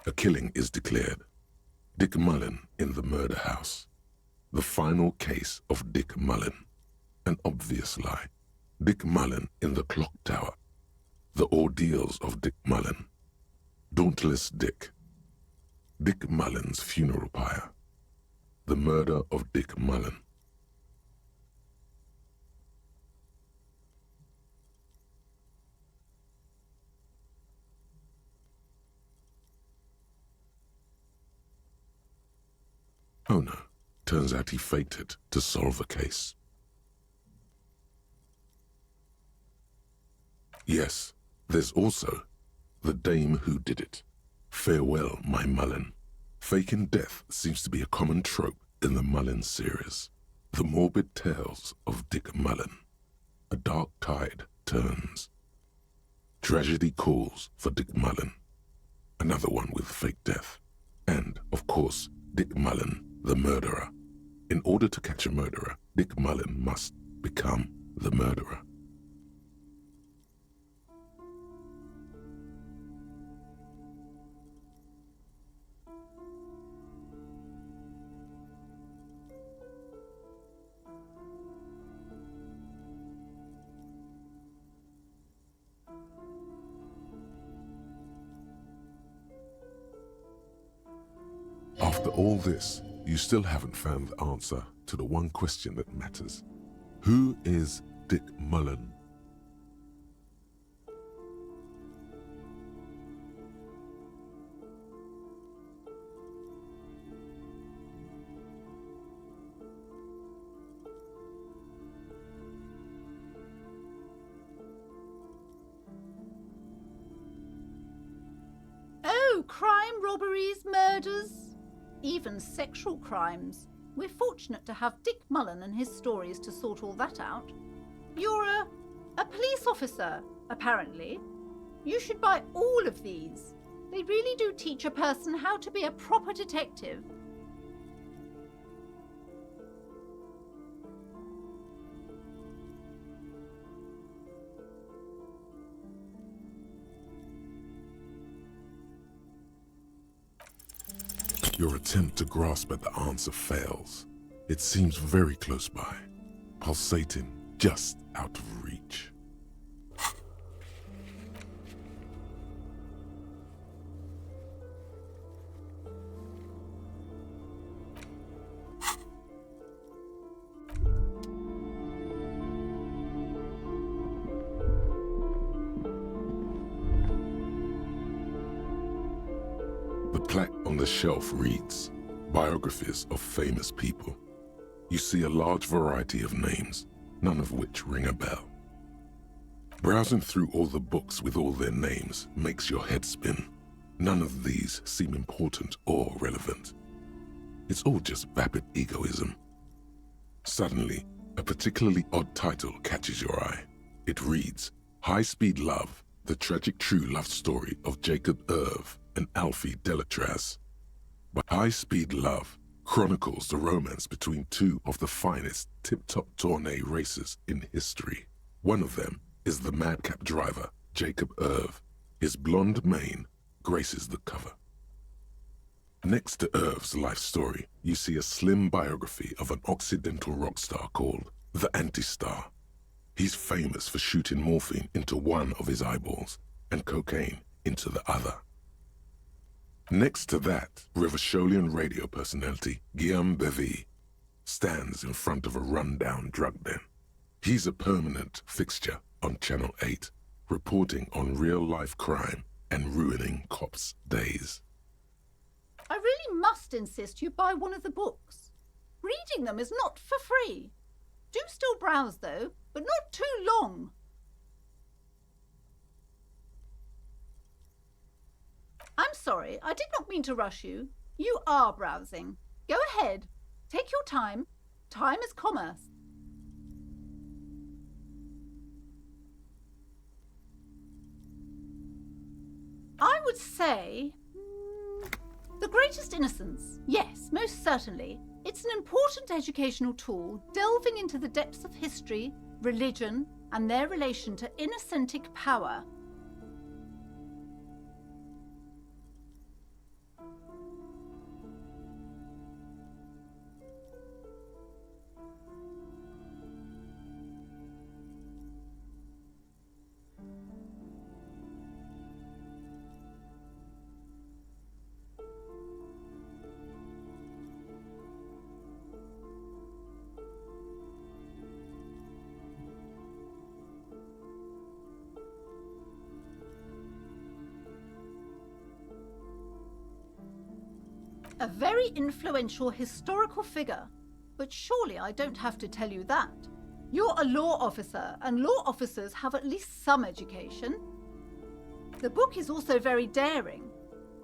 A killing is declared. Dick Mullen in the Murder House. The Final Case of Dick Mullen, An Obvious Lie. Dick Mullen in the Clock Tower. The Ordeals of Dick Mullen. Dauntless Dick. Dick Mullen's Funeral Pyre. The Murder of Dick Mullen. Oh no, turns out he faked it to solve a case. Yes, there's also The Dame Who Did It. Farewell, My Mullen. Faking death seems to be a common trope in the Mullen series. The morbid tales of Dick Mullen. A dark tide turns. Tragedy calls for Dick Mullen. Another one with fake death. And, of course, Dick Mullen, the murderer. In order to catch a murderer, Dick Mullen must become the murderer. After all this, you still haven't found the answer to the one question that matters. Who is Dick Mullen? Oh, crime, robberies, murders, even sexual crimes. We're fortunate to have Dick Mullen and his stories to sort all that out. You're a police officer, apparently. You should buy all of these. They really do teach a person how to be a proper detective. Your attempt to grasp at the answer fails. It seems very close by, pulsating just out of reach. The plaque on the shelf reads, Biographies of Famous People. You see a large variety of names, none of which ring a bell. Browsing through all the books with all their names makes your head spin. None of these seem important or relevant. It's all just vapid egoism. Suddenly, a particularly odd title catches your eye. It reads, High Speed Love, the tragic true love story of Jacob Irv and Alfie Delatraz. But High Speed Love chronicles the romance between two of the finest tip-top tourney racers in history. One of them is the madcap driver, Jacob Irv. His blonde mane graces the cover. Next to Irv's life story, you see a slim biography of an Occidental rock star called The Anti-Star. He's famous for shooting morphine into one of his eyeballs and cocaine into the other. Next to that, Revacholian radio personality Guillaume Bevy stands in front of a rundown drug den. He's a permanent fixture on Channel 8, reporting on real-life crime and ruining cops' days. I really must insist you buy one of the books. Reading them is not for free. Do still browse, though, but not too long. I'm sorry, I did not mean to rush you. You are browsing. Go ahead. Take your time. Time is commerce. I would say... The Greatest Innocence. Yes, most certainly. It's an important educational tool delving into the depths of history, religion, and their relation to innocentic power. A very influential historical figure. But surely I don't have to tell you that. You're a law officer, and law officers have at least some education. The book is also very daring.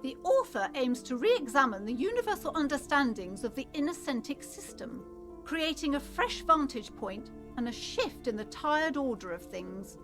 The author aims to re-examine the universal understandings of the innocentic system, creating a fresh vantage point and a shift in the tired order of things.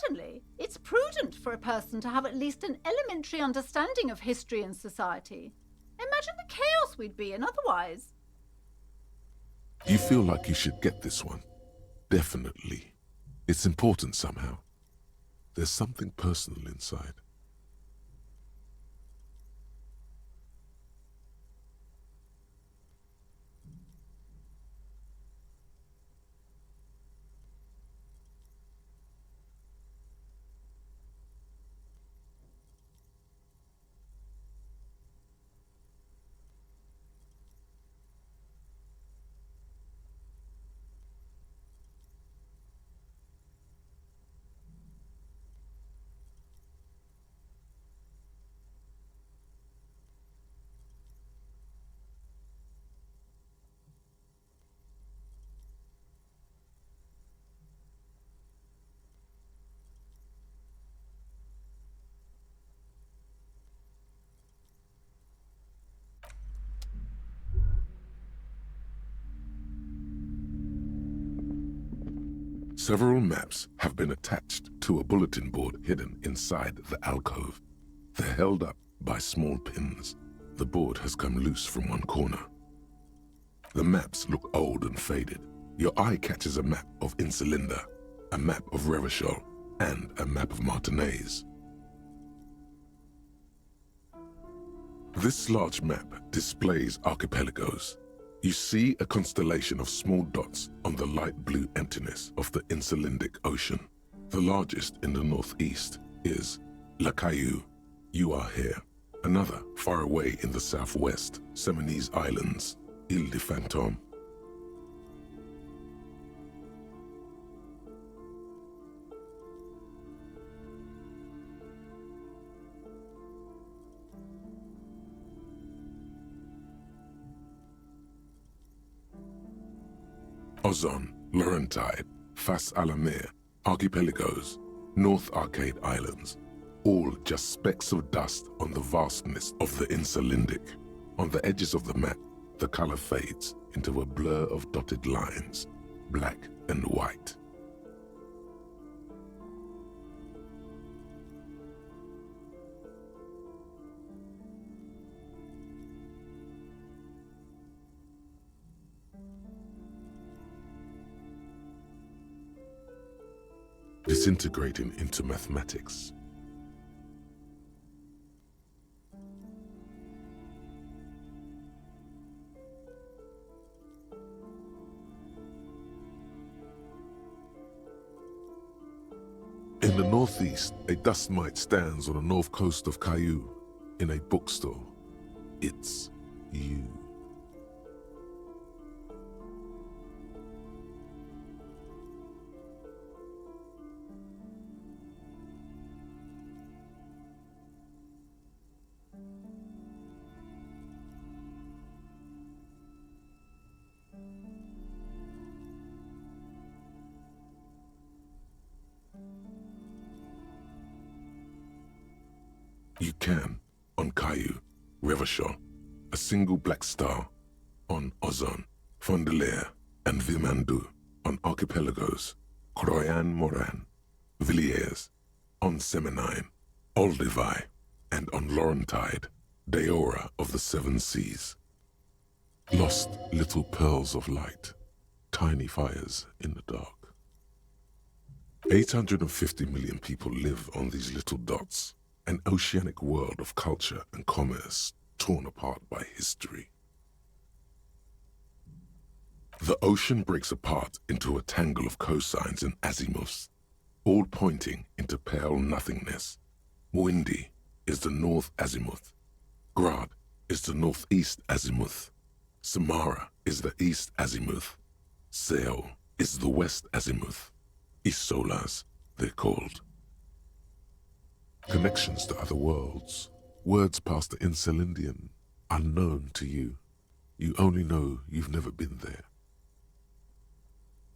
Certainly, it's prudent for a person to have at least an elementary understanding of history and society. Imagine the chaos we'd be in otherwise. You feel like you should get this one. Definitely. It's important somehow. There's something personal inside. Several maps have been attached to a bulletin board hidden inside the alcove. They're held up by small pins. The board has come loose from one corner. The maps look old and faded. Your eye catches a map of Insulinda, a map of Revachol, and a map of Martinaise. This large map displays archipelagos. You see a constellation of small dots on the light blue emptiness of the Insulindic Ocean. The largest in the northeast is La Caillou. You are here. Another, far away in the southwest, Seminese Islands, Ile de Fantôme. Ozon, Laurentide, Fas Alamir, Archipelagos, North Arcade Islands, all just specks of dust on the vastness of the Insulindic. On the edges of the map, the color fades into a blur of dotted lines, black and white. Disintegrating into mathematics. In the northeast, a dust mite stands on the north coast of Caillou in a bookstore. It's you. You can, on Caillou, Revachol, a single black star, on Ozon, Fondelier, and Vilmandu, on Archipelagos, Croyan Moran, Villiers, on Semenine, Olduvai, and on Laurentide, Deora of the Seven Seas. Lost little pearls of light, tiny fires in the dark. 850 million people live on these little dots. An oceanic world of culture and commerce torn apart by history. The ocean breaks apart into a tangle of cosines and azimuths, all pointing into pale nothingness. Windy is the north azimuth. Grad is the northeast azimuth. Samara is the east azimuth. Seo is the west azimuth. Isolas, they're called. Connections to other worlds, words past the Insulindian, unknown to you. You only know you've never been there.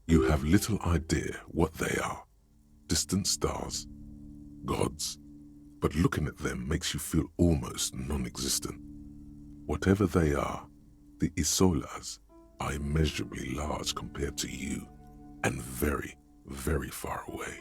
You have little idea what they are. Distant stars, gods, but looking at them makes you feel almost non-existent. Whatever they are, the Isolas are immeasurably large compared to you, and very, very far away.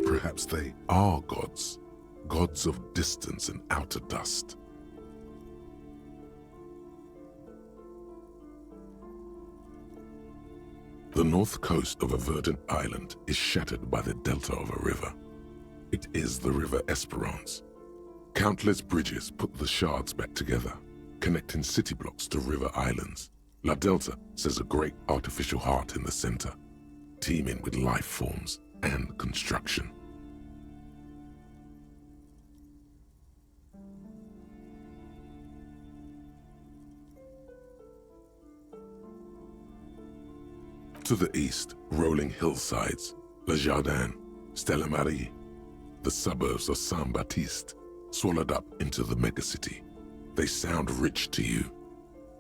Perhaps they are gods, gods of distance and outer dust. The north coast of a verdant island is shattered by the delta of a river. It is the River Esperance. Countless bridges put the shards back together, connecting city blocks to river islands. La Delta says a great artificial heart in the center, teeming with life forms and construction. To the east, rolling hillsides, Le Jardin, Stella Marie, the suburbs of Saint-Baptiste, swallowed up into the megacity. They sound rich to you.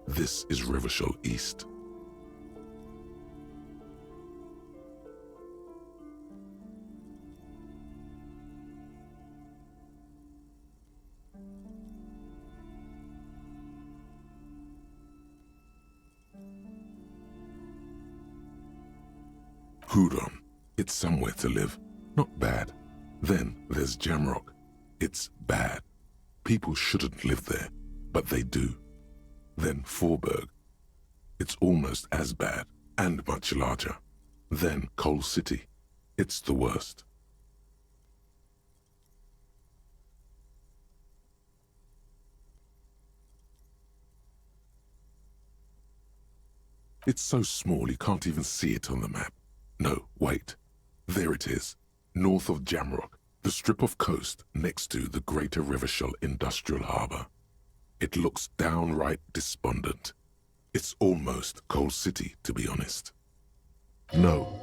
This is Revachol East. Hudon, it's somewhere to live. Not bad. Then there's Jamrock. It's bad. People shouldn't live there. but they do. Then Forberg. It's almost as bad, and much larger. Then Coal City. It's the worst. It's so small you can't even see it on the map. No, wait. There it is, north of Jamrock, the strip of coast next to the Greater Revachol Industrial Harbour. It looks downright despondent. It's almost Coal City, to be honest. No,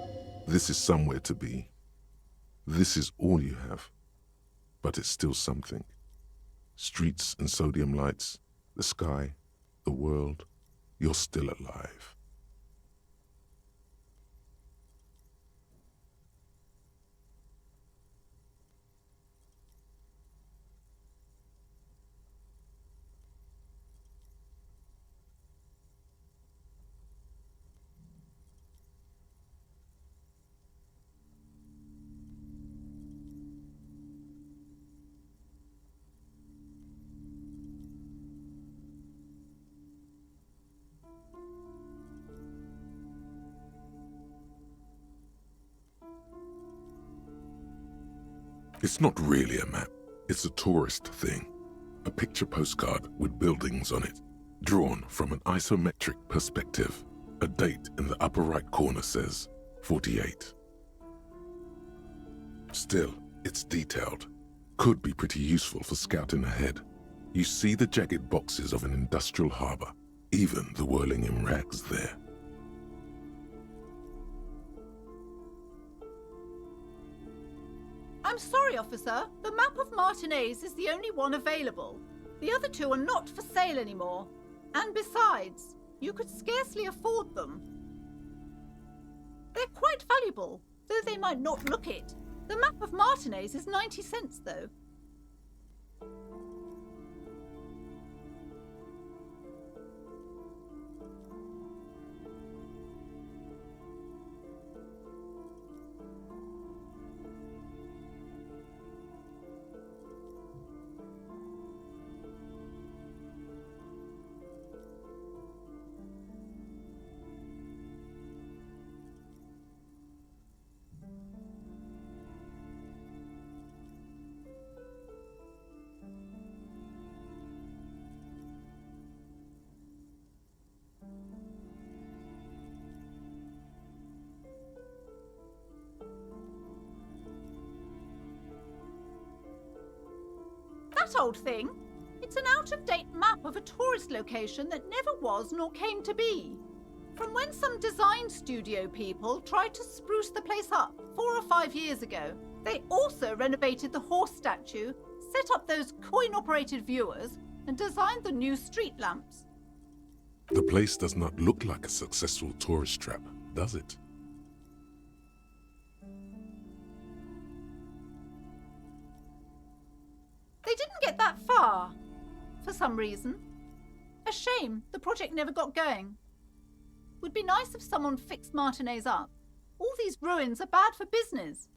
this is somewhere to be. This is all you have. But it's still something. Streets and sodium lights, the sky, the world. You're still alive. It's not really a map. It's a tourist thing. A picture postcard with buildings on it, drawn from an isometric perspective. A date in the upper right corner says 48. Still, it's detailed. Could be pretty useful for scouting ahead. You see the jagged boxes of an industrial harbour, even the whirling in rags there. I'm sorry, officer. The map of Martinez is the only one available. The other two are not for sale anymore. And besides, you could scarcely afford them. They're quite valuable, though they might not look it. The map of Martinez is 90 cents, though. That old thing? It's an out-of-date map of a tourist location that never was nor came to be. From when some design studio people tried to spruce the place up 4 or 5 years ago. They also renovated the horse statue, set up those coin-operated viewers, and designed the new street lamps. The place does not look like a successful tourist trap, does it? They didn't get that far, for some reason. A shame the project never got going. Would be nice if someone fixed Martinez up. All these ruins are bad for business.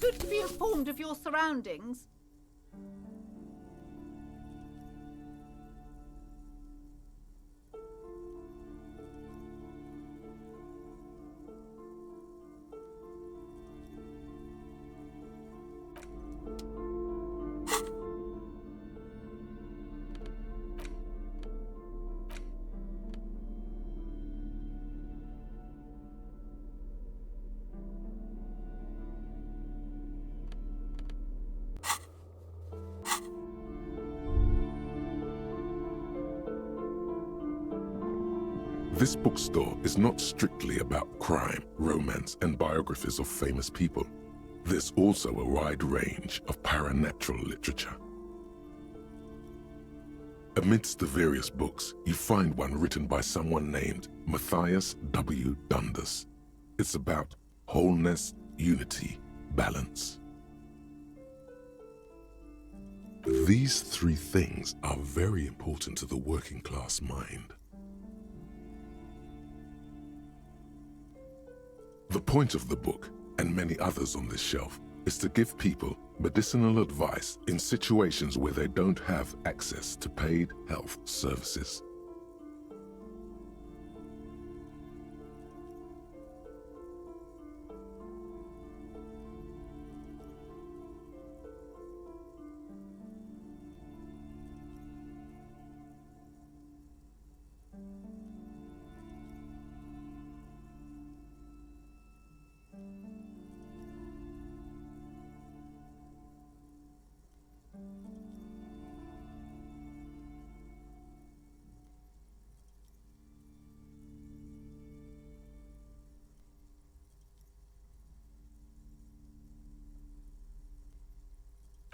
good to be informed of your surroundings. This bookstore is not strictly about crime, romance, and biographies of famous people. There's also a wide range of paranatural literature. Amidst the various books, you find one written by someone named Matthias W. Dundas. It's about wholeness, unity, balance. These three things are very important to the working class mind. The point of the book, and many others on this shelf, is to give people medicinal advice in situations where they don't have access to paid health services.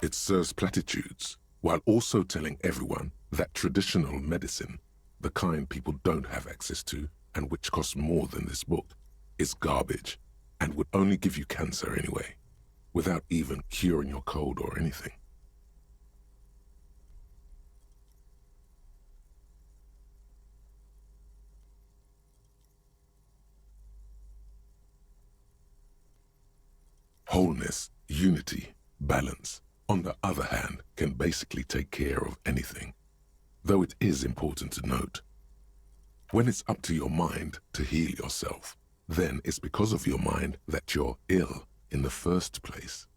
It serves platitudes, while also telling everyone that traditional medicine, the kind people don't have access to and which costs more than this book, is garbage and would only give you cancer anyway, without even curing your cold or anything. Wholeness, unity, balance, on the other hand, can basically take care of anything, though it is important to note. When it's up to your mind to heal yourself, then it's because of your mind that you're ill in the first place.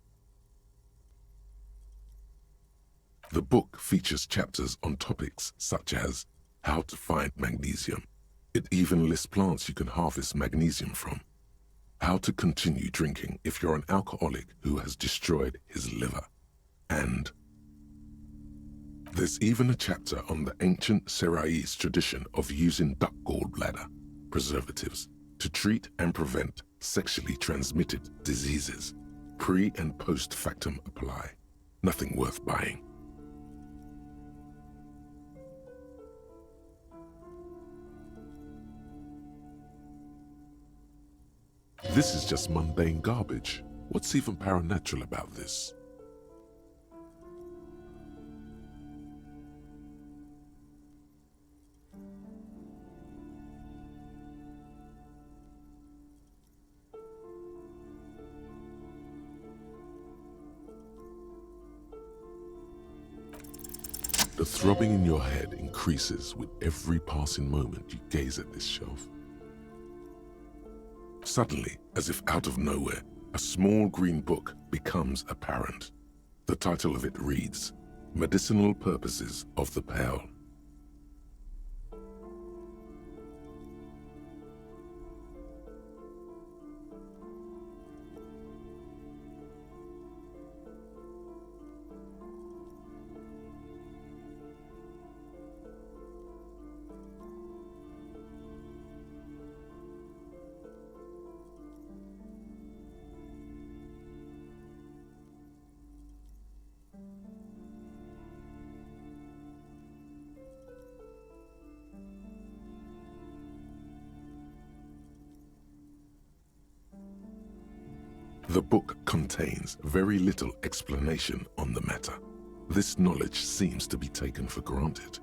The book features chapters on topics such as how to find magnesium. It even lists plants you can harvest magnesium from. How to continue drinking if you're an alcoholic who has destroyed his liver. And there's even a chapter on the ancient Seraïs tradition of using duck gallbladder preservatives to treat and prevent sexually transmitted diseases. Pre and post factum apply. Nothing worth buying. This is just mundane garbage. What's even paranatural about this? The throbbing in your head increases with every passing moment you gaze at this shelf. Suddenly, as if out of nowhere, a small green book becomes apparent. The title of it reads, Medicinal Purposes of the Pearl. The book contains very little explanation on the matter. This knowledge seems to be taken for granted.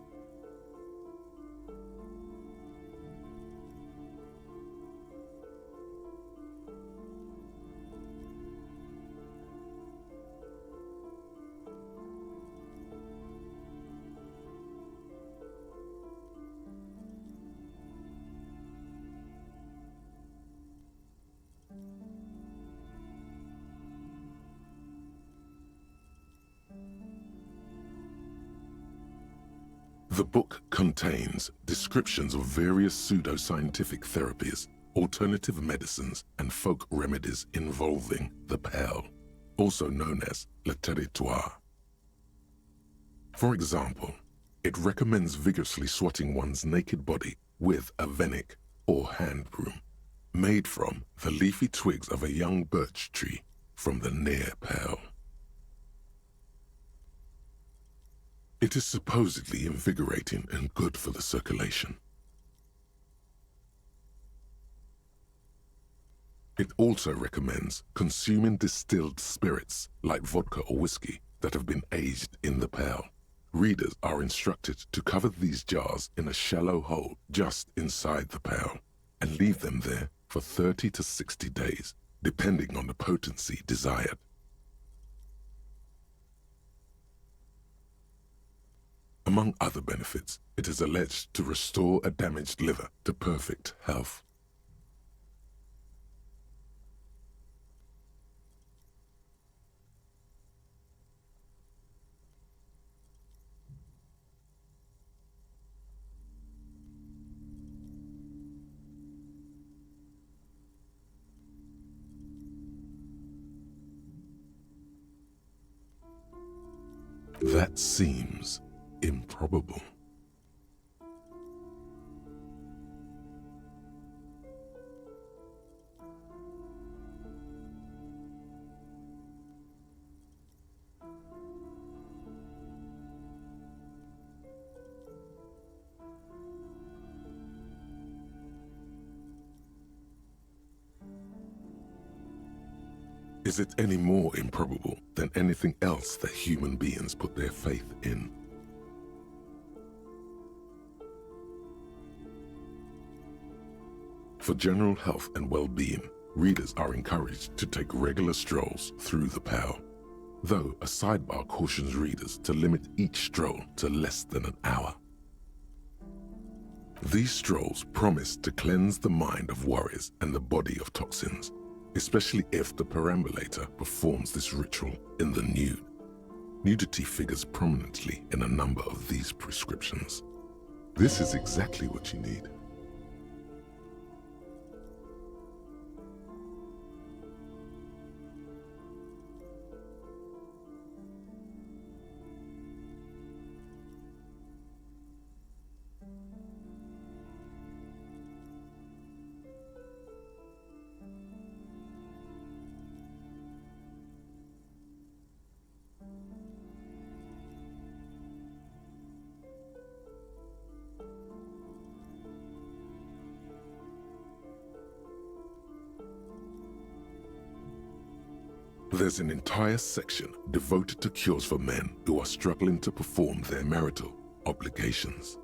The book contains descriptions of various pseudoscientific therapies, alternative medicines, and folk remedies involving the Pale, also known as le territoire. For example, it recommends vigorously swatting one's naked body with a venik or hand broom, made from the leafy twigs of a young birch tree from the near Pale. It is supposedly invigorating and good for the circulation. It also recommends consuming distilled spirits like vodka or whiskey that have been aged in the Pale. Readers are instructed to cover these jars in a shallow hole just inside the Pale and leave them there for 30 to 60 days, depending on the potency desired. Among other benefits, it is alleged to restore a damaged liver to perfect health. That seems improbable. Is it any more improbable than anything else that human beings put their faith in? For general health and well-being, readers are encouraged to take regular strolls through the Pale, though a sidebar cautions readers to limit each stroll to less than an hour. These strolls promise to cleanse the mind of worries and the body of toxins, especially if the perambulator performs this ritual in the nude. Nudity figures prominently in a number of these prescriptions. This is exactly what you need. There's an entire section devoted to cures for men who are struggling to perform their marital obligations.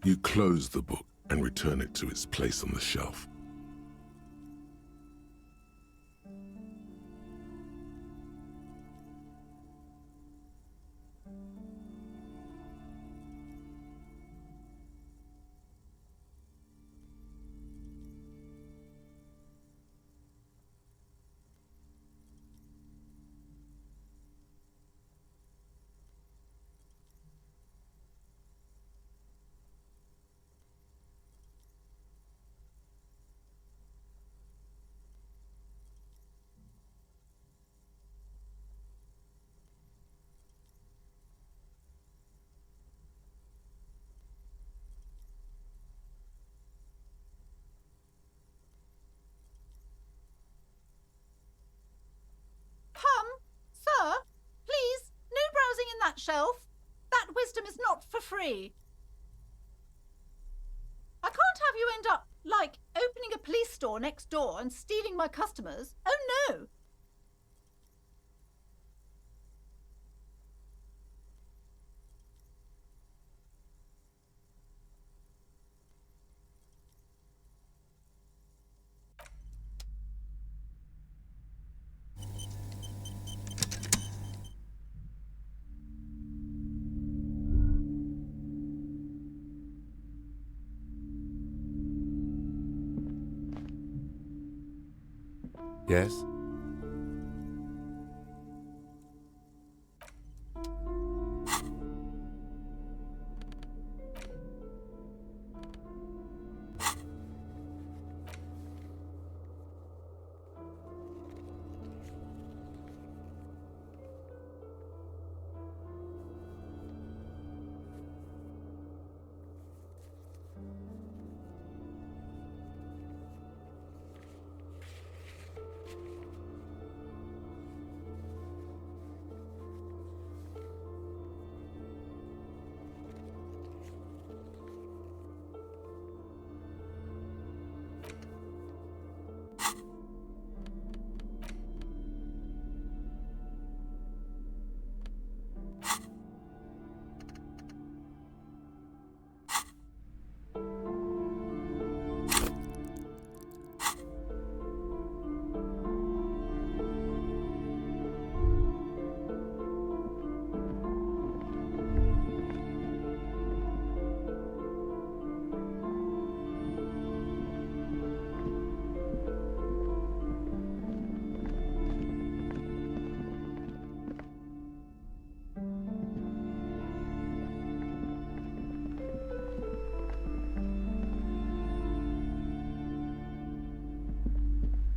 You close the book and return it to its place on the shelf. Sir, please, no browsing in that shelf. That wisdom is not for free. I can't have you end up, like, opening a police store next door and stealing my customers. Oh, no. Yes?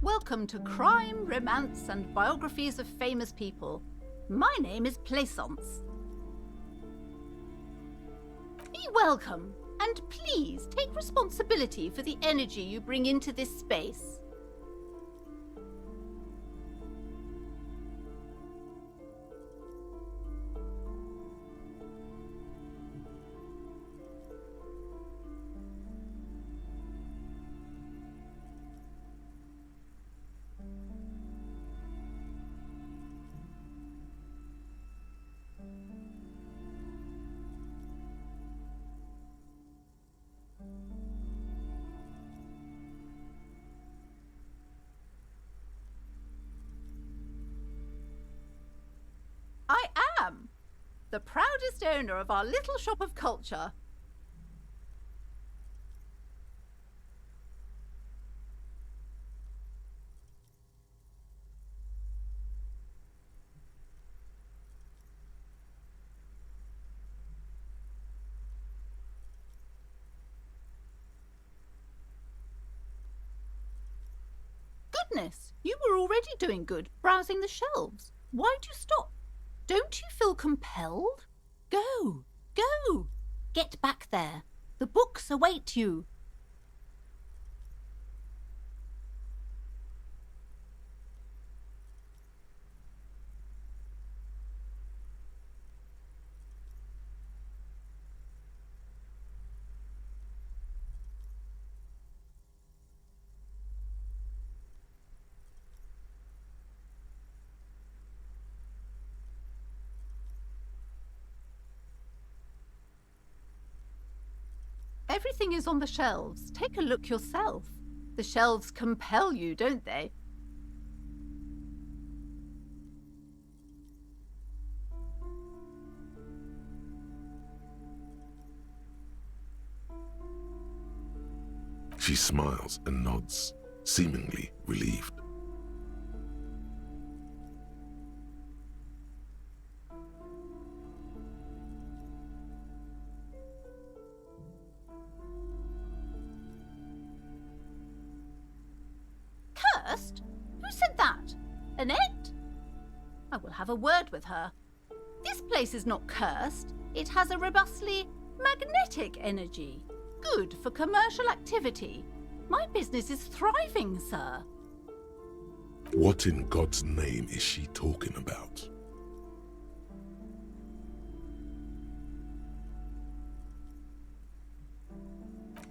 Welcome to Crime, Romance, and Biographies of Famous People. My name is Plaisance. Be welcome, and please take responsibility for the energy you bring into this space. I am the proudest owner of our little shop of culture. Goodness, you were already doing good, browsing the shelves. Why'd you stop? Don't you feel compelled? Go, go! Get back there. The books await you. Everything is on the shelves. Take a look yourself. The shelves compel you, don't they? She smiles and nods, seemingly relieved. Cursed? Who said that? Annette? I will have a word with her. This place is not cursed. It has a robustly magnetic energy. Good for commercial activity. My business is thriving, sir. What in God's name is she talking about?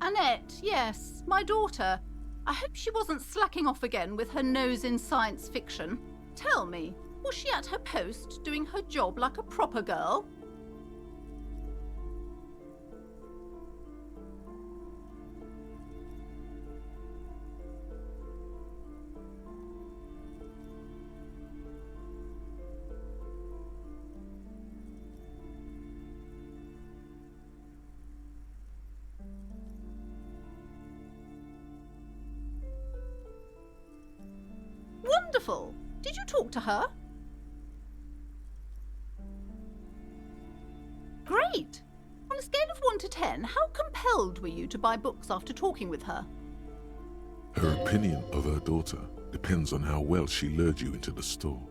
Annette, yes, my daughter. I hope she wasn't slacking off again with her nose in science fiction. Tell me, was she at her post doing her job like a proper girl? wonderful. Did you talk to her? Great. On a scale of 1 to 10, how compelled were you to buy books after talking with her? Her opinion of her daughter depends on how well she lured you into the store.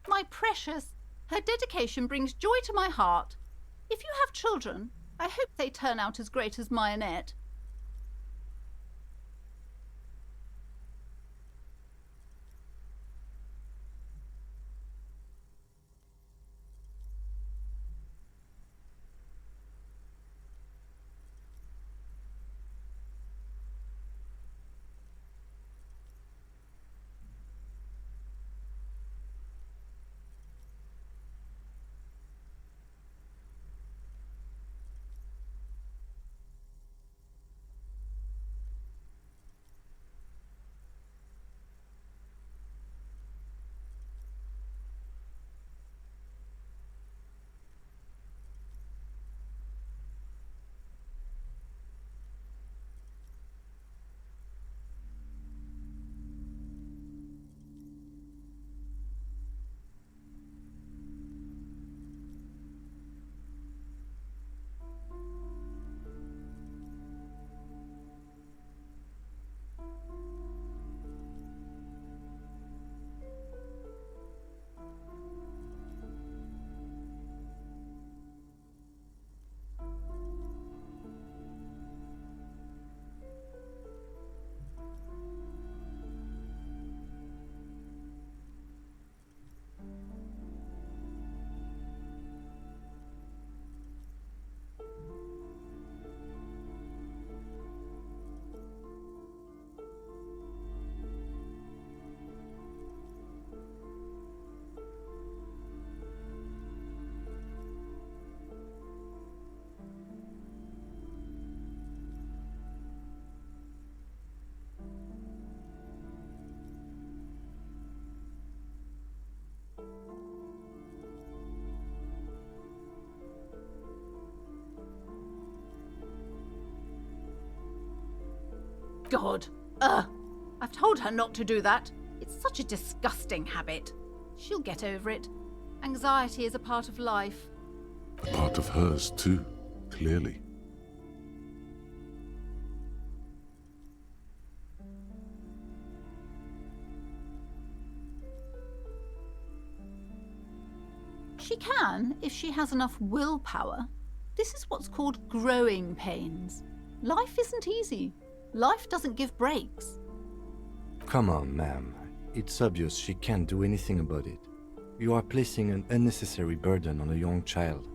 My precious, her dedication brings joy to my heart. If you have children, I hope they turn out as great as Mayonette. God. I've told her not to do that. It's such a disgusting habit. She'll get over it. Anxiety is a part of life. A part of hers too, clearly. She can, if she has enough willpower. This is what's called growing pains. Life isn't easy. Life doesn't give breaks. Come on, ma'am. It's obvious she can't do anything about it. You are placing an unnecessary burden on a young child.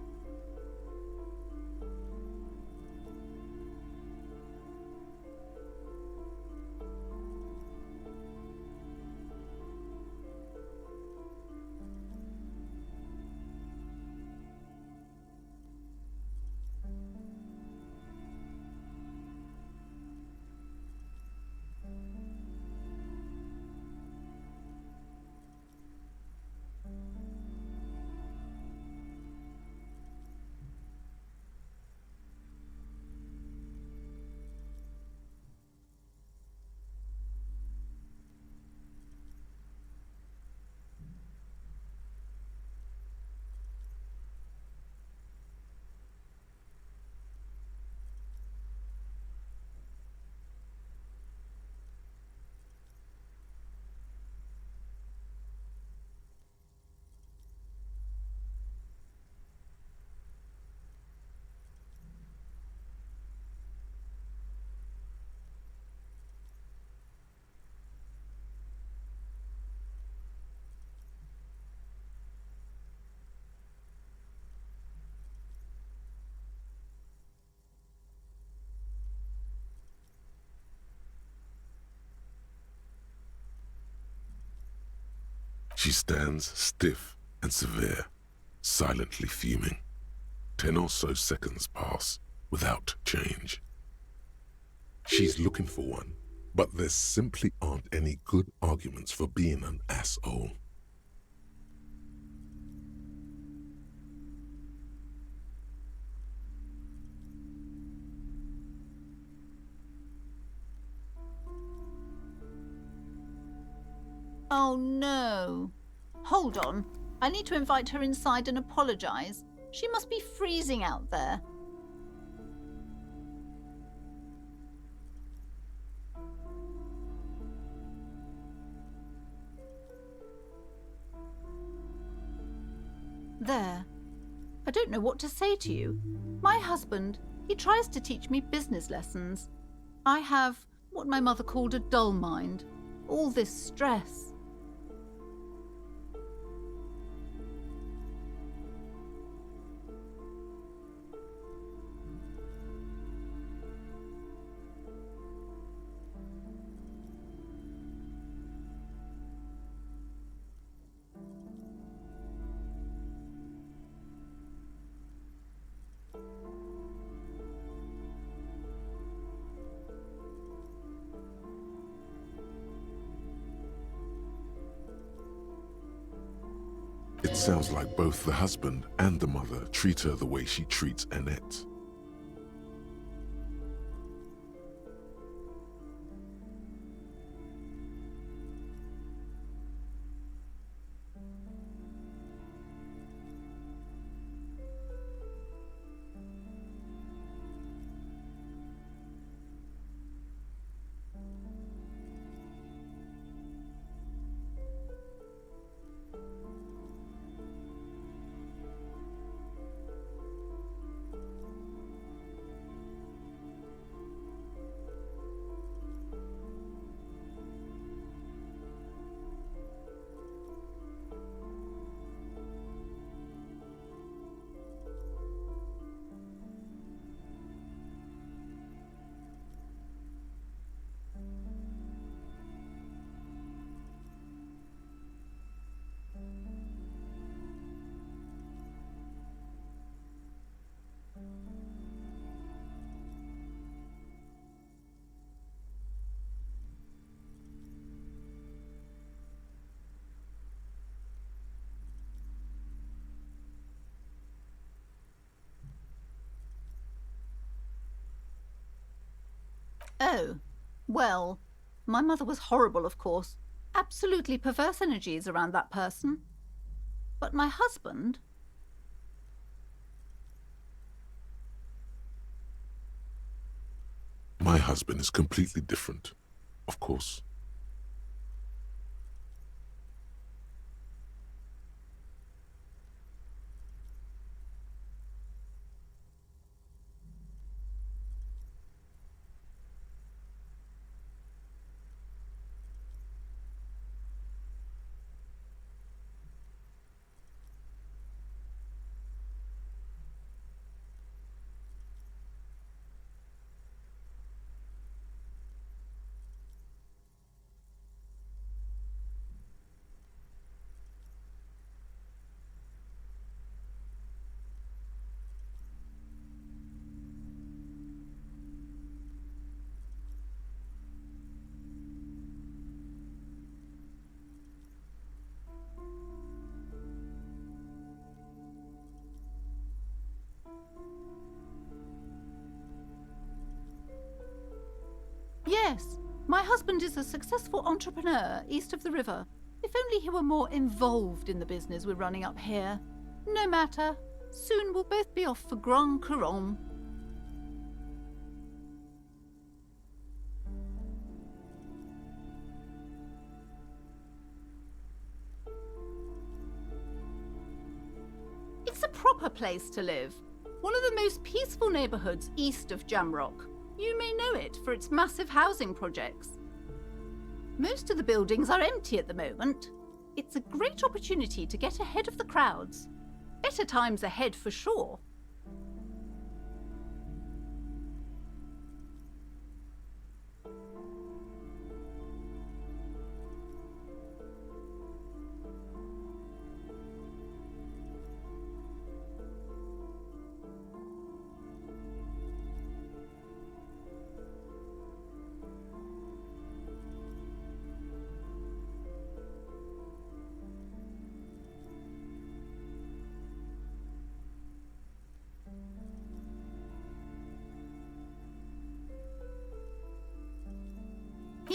She stands stiff and severe, silently fuming. 10 or so seconds pass without change. She's looking for one, but there simply aren't any good arguments for being an asshole. Oh no. Hold on. I need to invite her inside and apologize. She must be freezing out there. There. I don't know what to say to you. My husband, he tries to teach me business lessons. I have what my mother called a dull mind. All this stress. It sounds like both the husband and the mother treat her the way she treats Annette. Oh, well, my mother was horrible, of course. Absolutely perverse energies around that person. But my husband... My husband is completely different, of course. Yes, my husband is a successful entrepreneur east of the river. If only he were more involved in the business we're running up here. No matter. Soon we'll both be off for Grand Couronne. It's a proper place to live. One of the most peaceful neighbourhoods east of Jamrock. You may know it for its massive housing projects. Most of the buildings are empty at the moment. It's a great opportunity to get ahead of the crowds. Better times ahead for sure.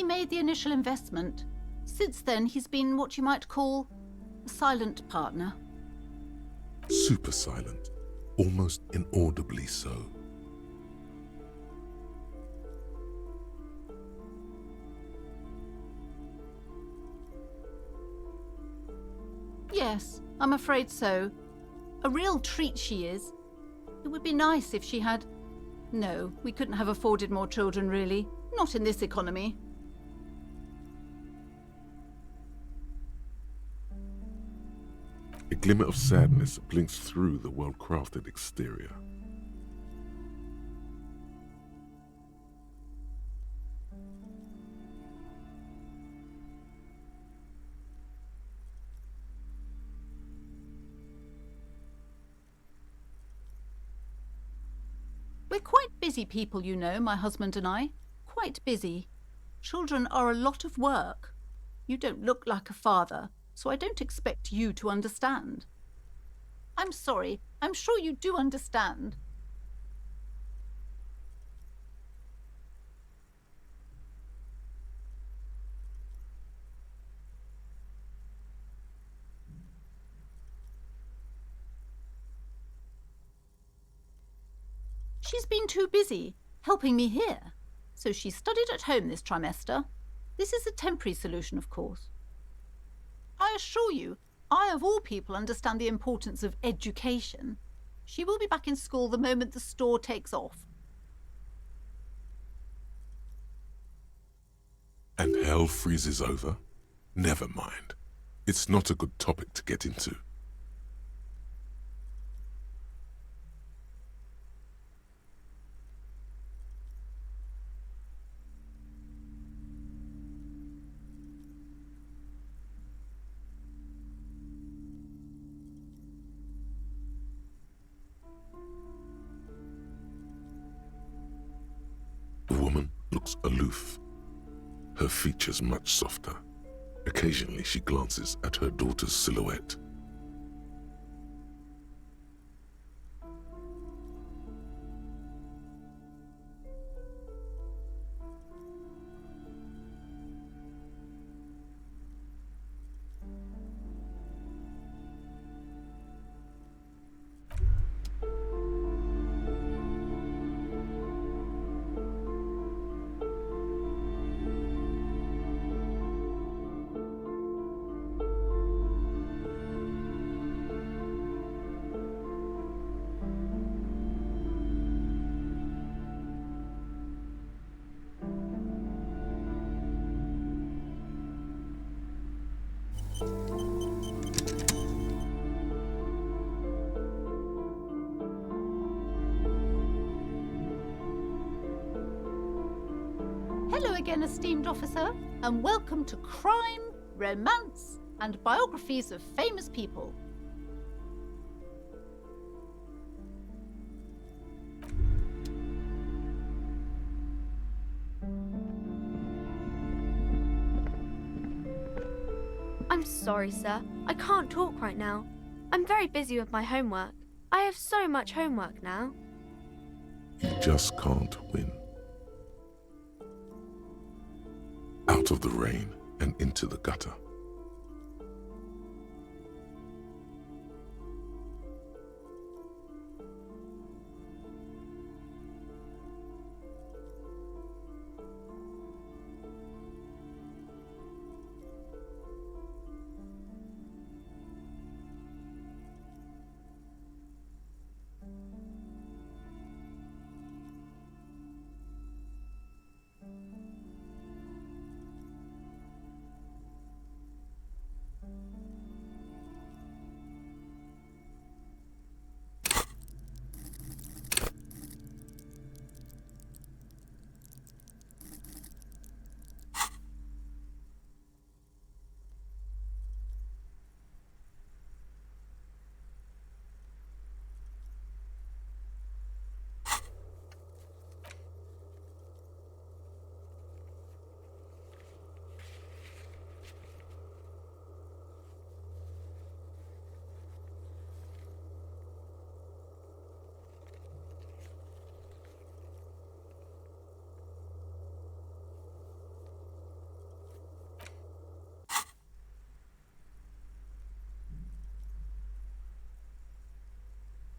made the initial investment. Since then, he's been what you might call a silent partner. Super silent, almost inaudibly so. Yes, I'm afraid so. A real treat she is. It would be nice if she had... No, we couldn't have afforded more children, really. Not in this economy. A glimmer of sadness blinks through the well-crafted exterior. We're quite busy people, you know, my husband and I. Quite busy. Children are a lot of work. You don't look like a father, so I don't expect you to understand. I'm sorry. I'm sure you do understand. She's been too busy helping me here, so she studied at home this trimester. This is a temporary solution, of course. I assure you, I of all people understand the importance of education. She will be back in school the moment the store takes off. And hell freezes over? Never mind. It's not a good topic to get into. The woman looks aloof, her features much softer. Occasionally she glances at her daughter's silhouette. Hello again, esteemed officer, and welcome to Crime, Romance, and Biographies of Famous People. I'm sorry, sir. I can't talk right now. I'm very busy with my homework. I have so much homework now. You just can't win. Out of the rain and into the gutter.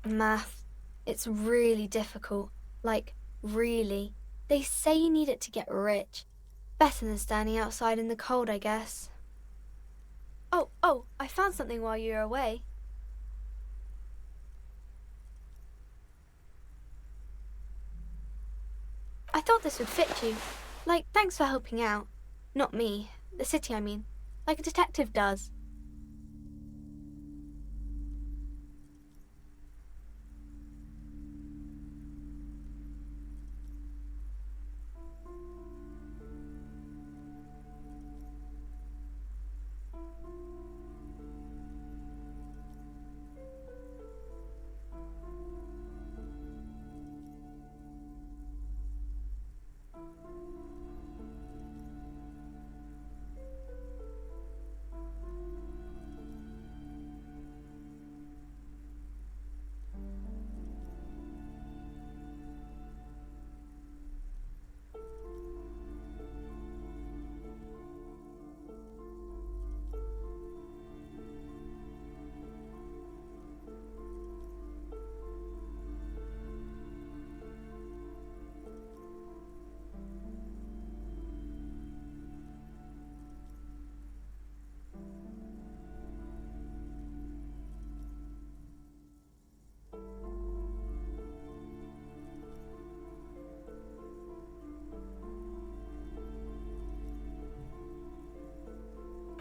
Math. It's really difficult. Like, really. They say you need it to get rich. Better than standing outside in the cold, I guess. Oh, I found something while you were away. I thought this would fit you. Like, thanks for helping out. Not me. The city, I mean. Like a detective does.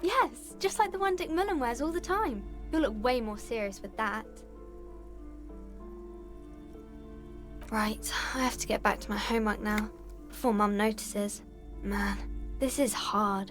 Yes, just like the one Dick Mullen wears all the time. You'll look way more serious with that. Right, I have to get back to my homework now, before Mum notices. Man, this is hard.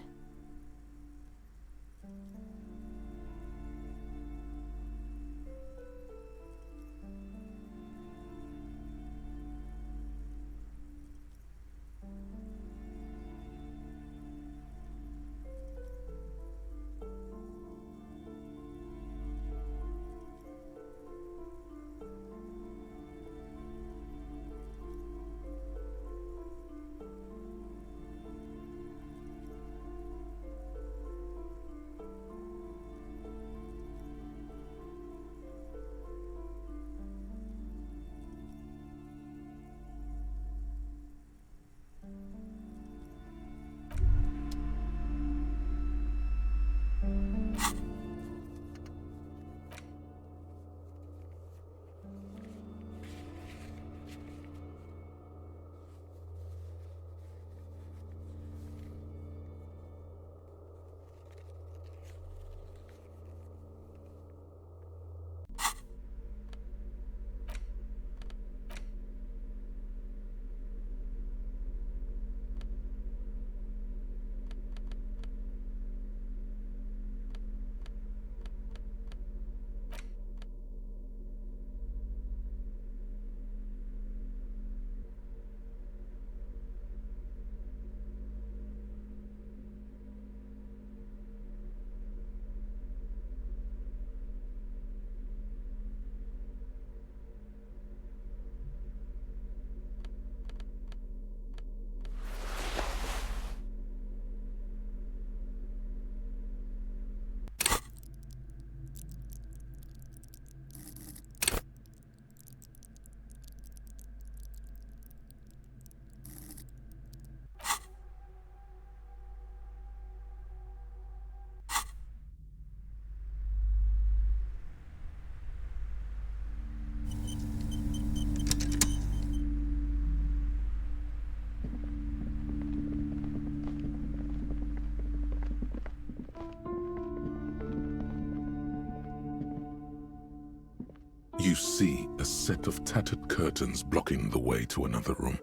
You see a set of tattered curtains blocking the way to another room.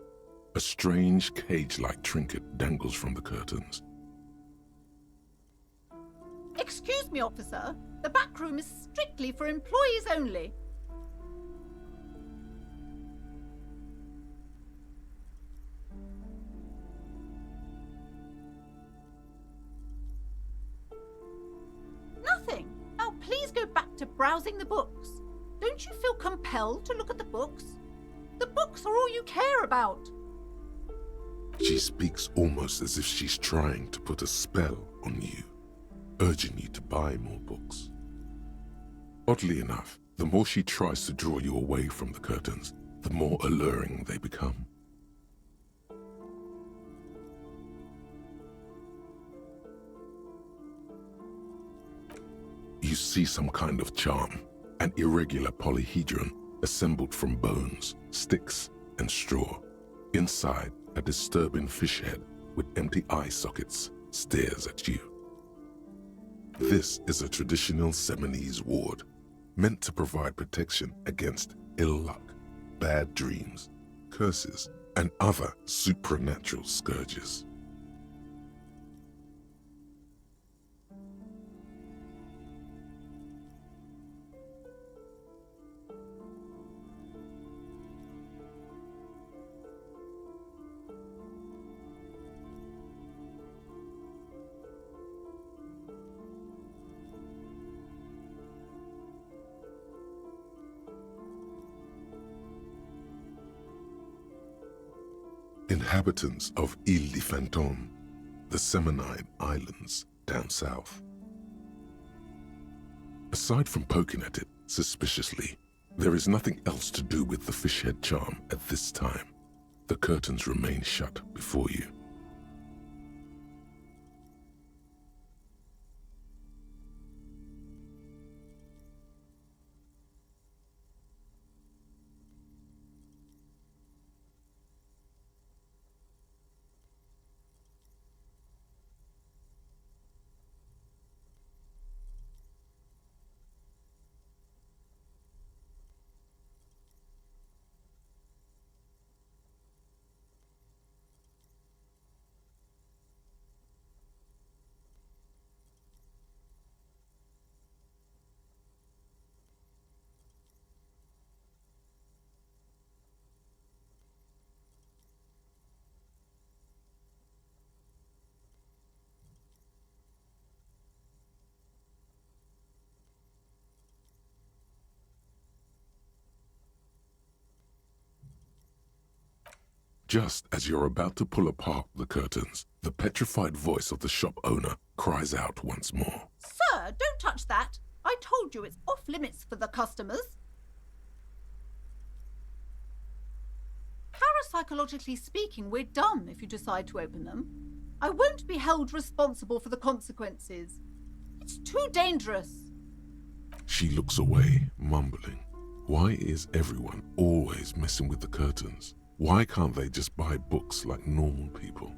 A strange cage-like trinket dangles from the curtains. Excuse me, officer. The back room is strictly for employees only. Nothing. Now please go back to browsing the books. Don't you feel compelled to look at the books? The books are all you care about. She speaks almost as if she's trying to put a spell on you, urging you to buy more books. Oddly enough, The more she tries to draw you away from the curtains, the more alluring they become. You see some kind of charm, an irregular polyhedron assembled from bones, sticks, and straw. Inside, a disturbing fish head with empty eye sockets stares at you. This is a traditional Seminese ward, meant to provide protection against ill luck, bad dreams, curses, and other supernatural scourges. Inhabitants of Ile de Fantôme, the Seminide Islands down south. Aside from poking at it suspiciously, there is nothing else to do with the fish head charm at this time. The curtains remain shut before you. Just as you're about to pull apart the curtains, the petrified voice of the shop owner cries out once more. Sir, don't touch that. I told you it's off limits for the customers. Parapsychologically speaking, we're dumb if you decide to open them. I won't be held responsible for the consequences. It's too dangerous. She looks away, mumbling. Why is everyone always messing with the curtains? Why can't they just buy books like normal people?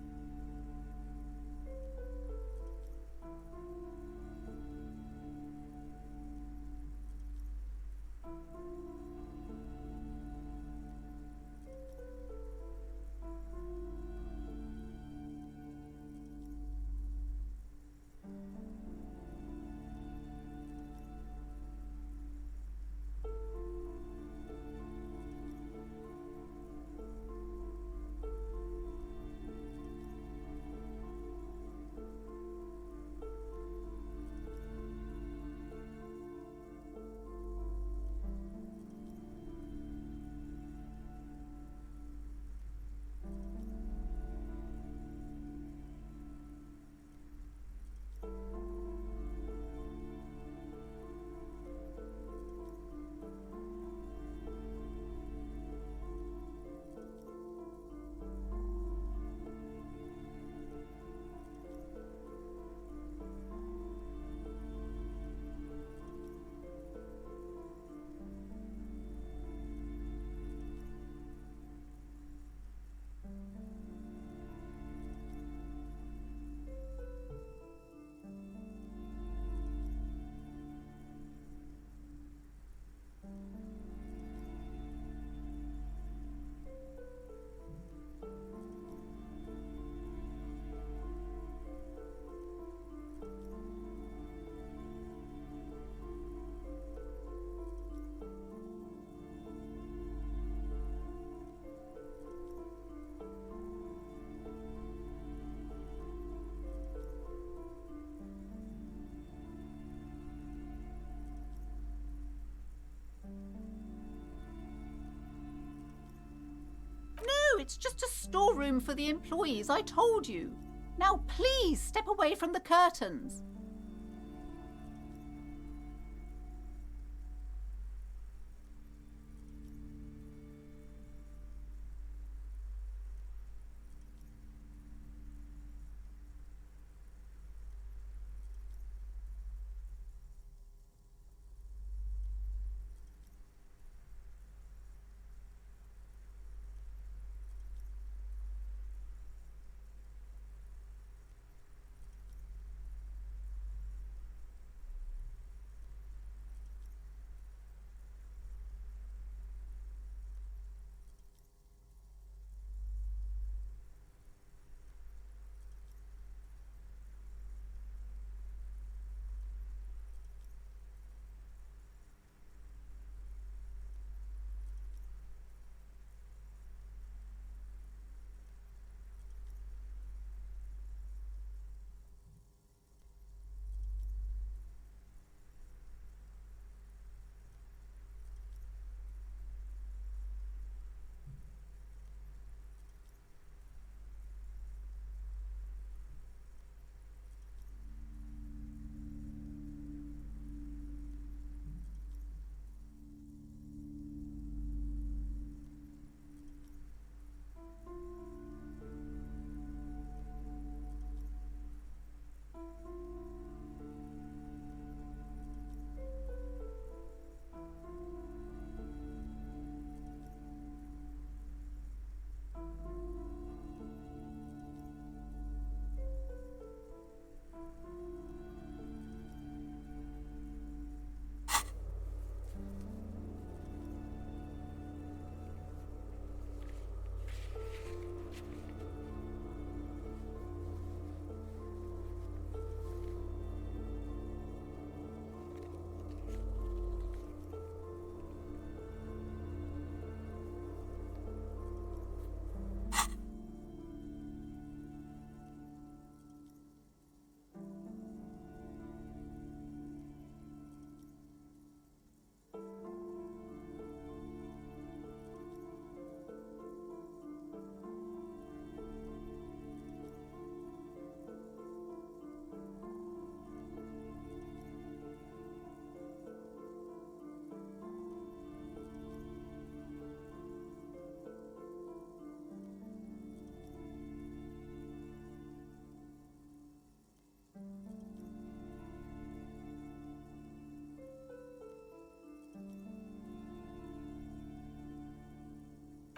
It's just a storeroom for the employees, I told you. Now please step away from the curtains.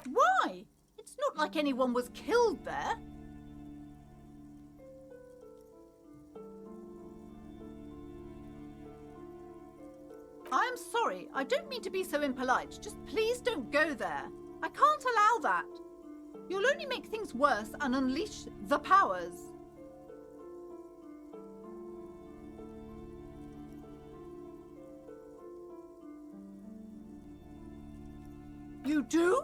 Why? It's not like anyone was killed there. I am sorry. I don't mean to be so impolite. Just please don't go there. I can't allow that. You'll only make things worse and unleash the powers. You do?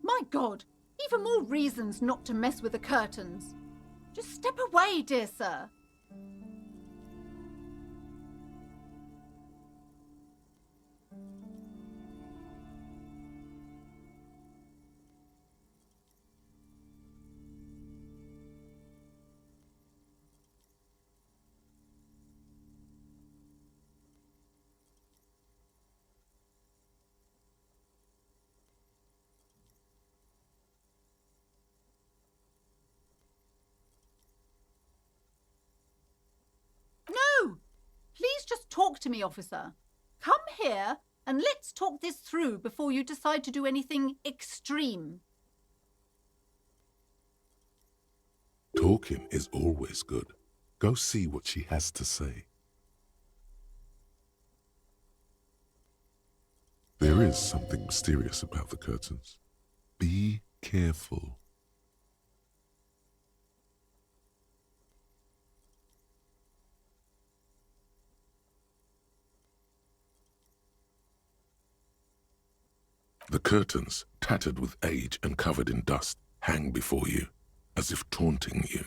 My God, even more reasons not to mess with the curtains. Just step away, dear sir. No! Please just talk to me, officer. Come here and let's talk this through before you decide to do anything extreme. Talking is always good. Go see what she has to say. There is something mysterious about the curtains. Be careful. The curtains, tattered with age and covered in dust, hang before you, as if taunting you.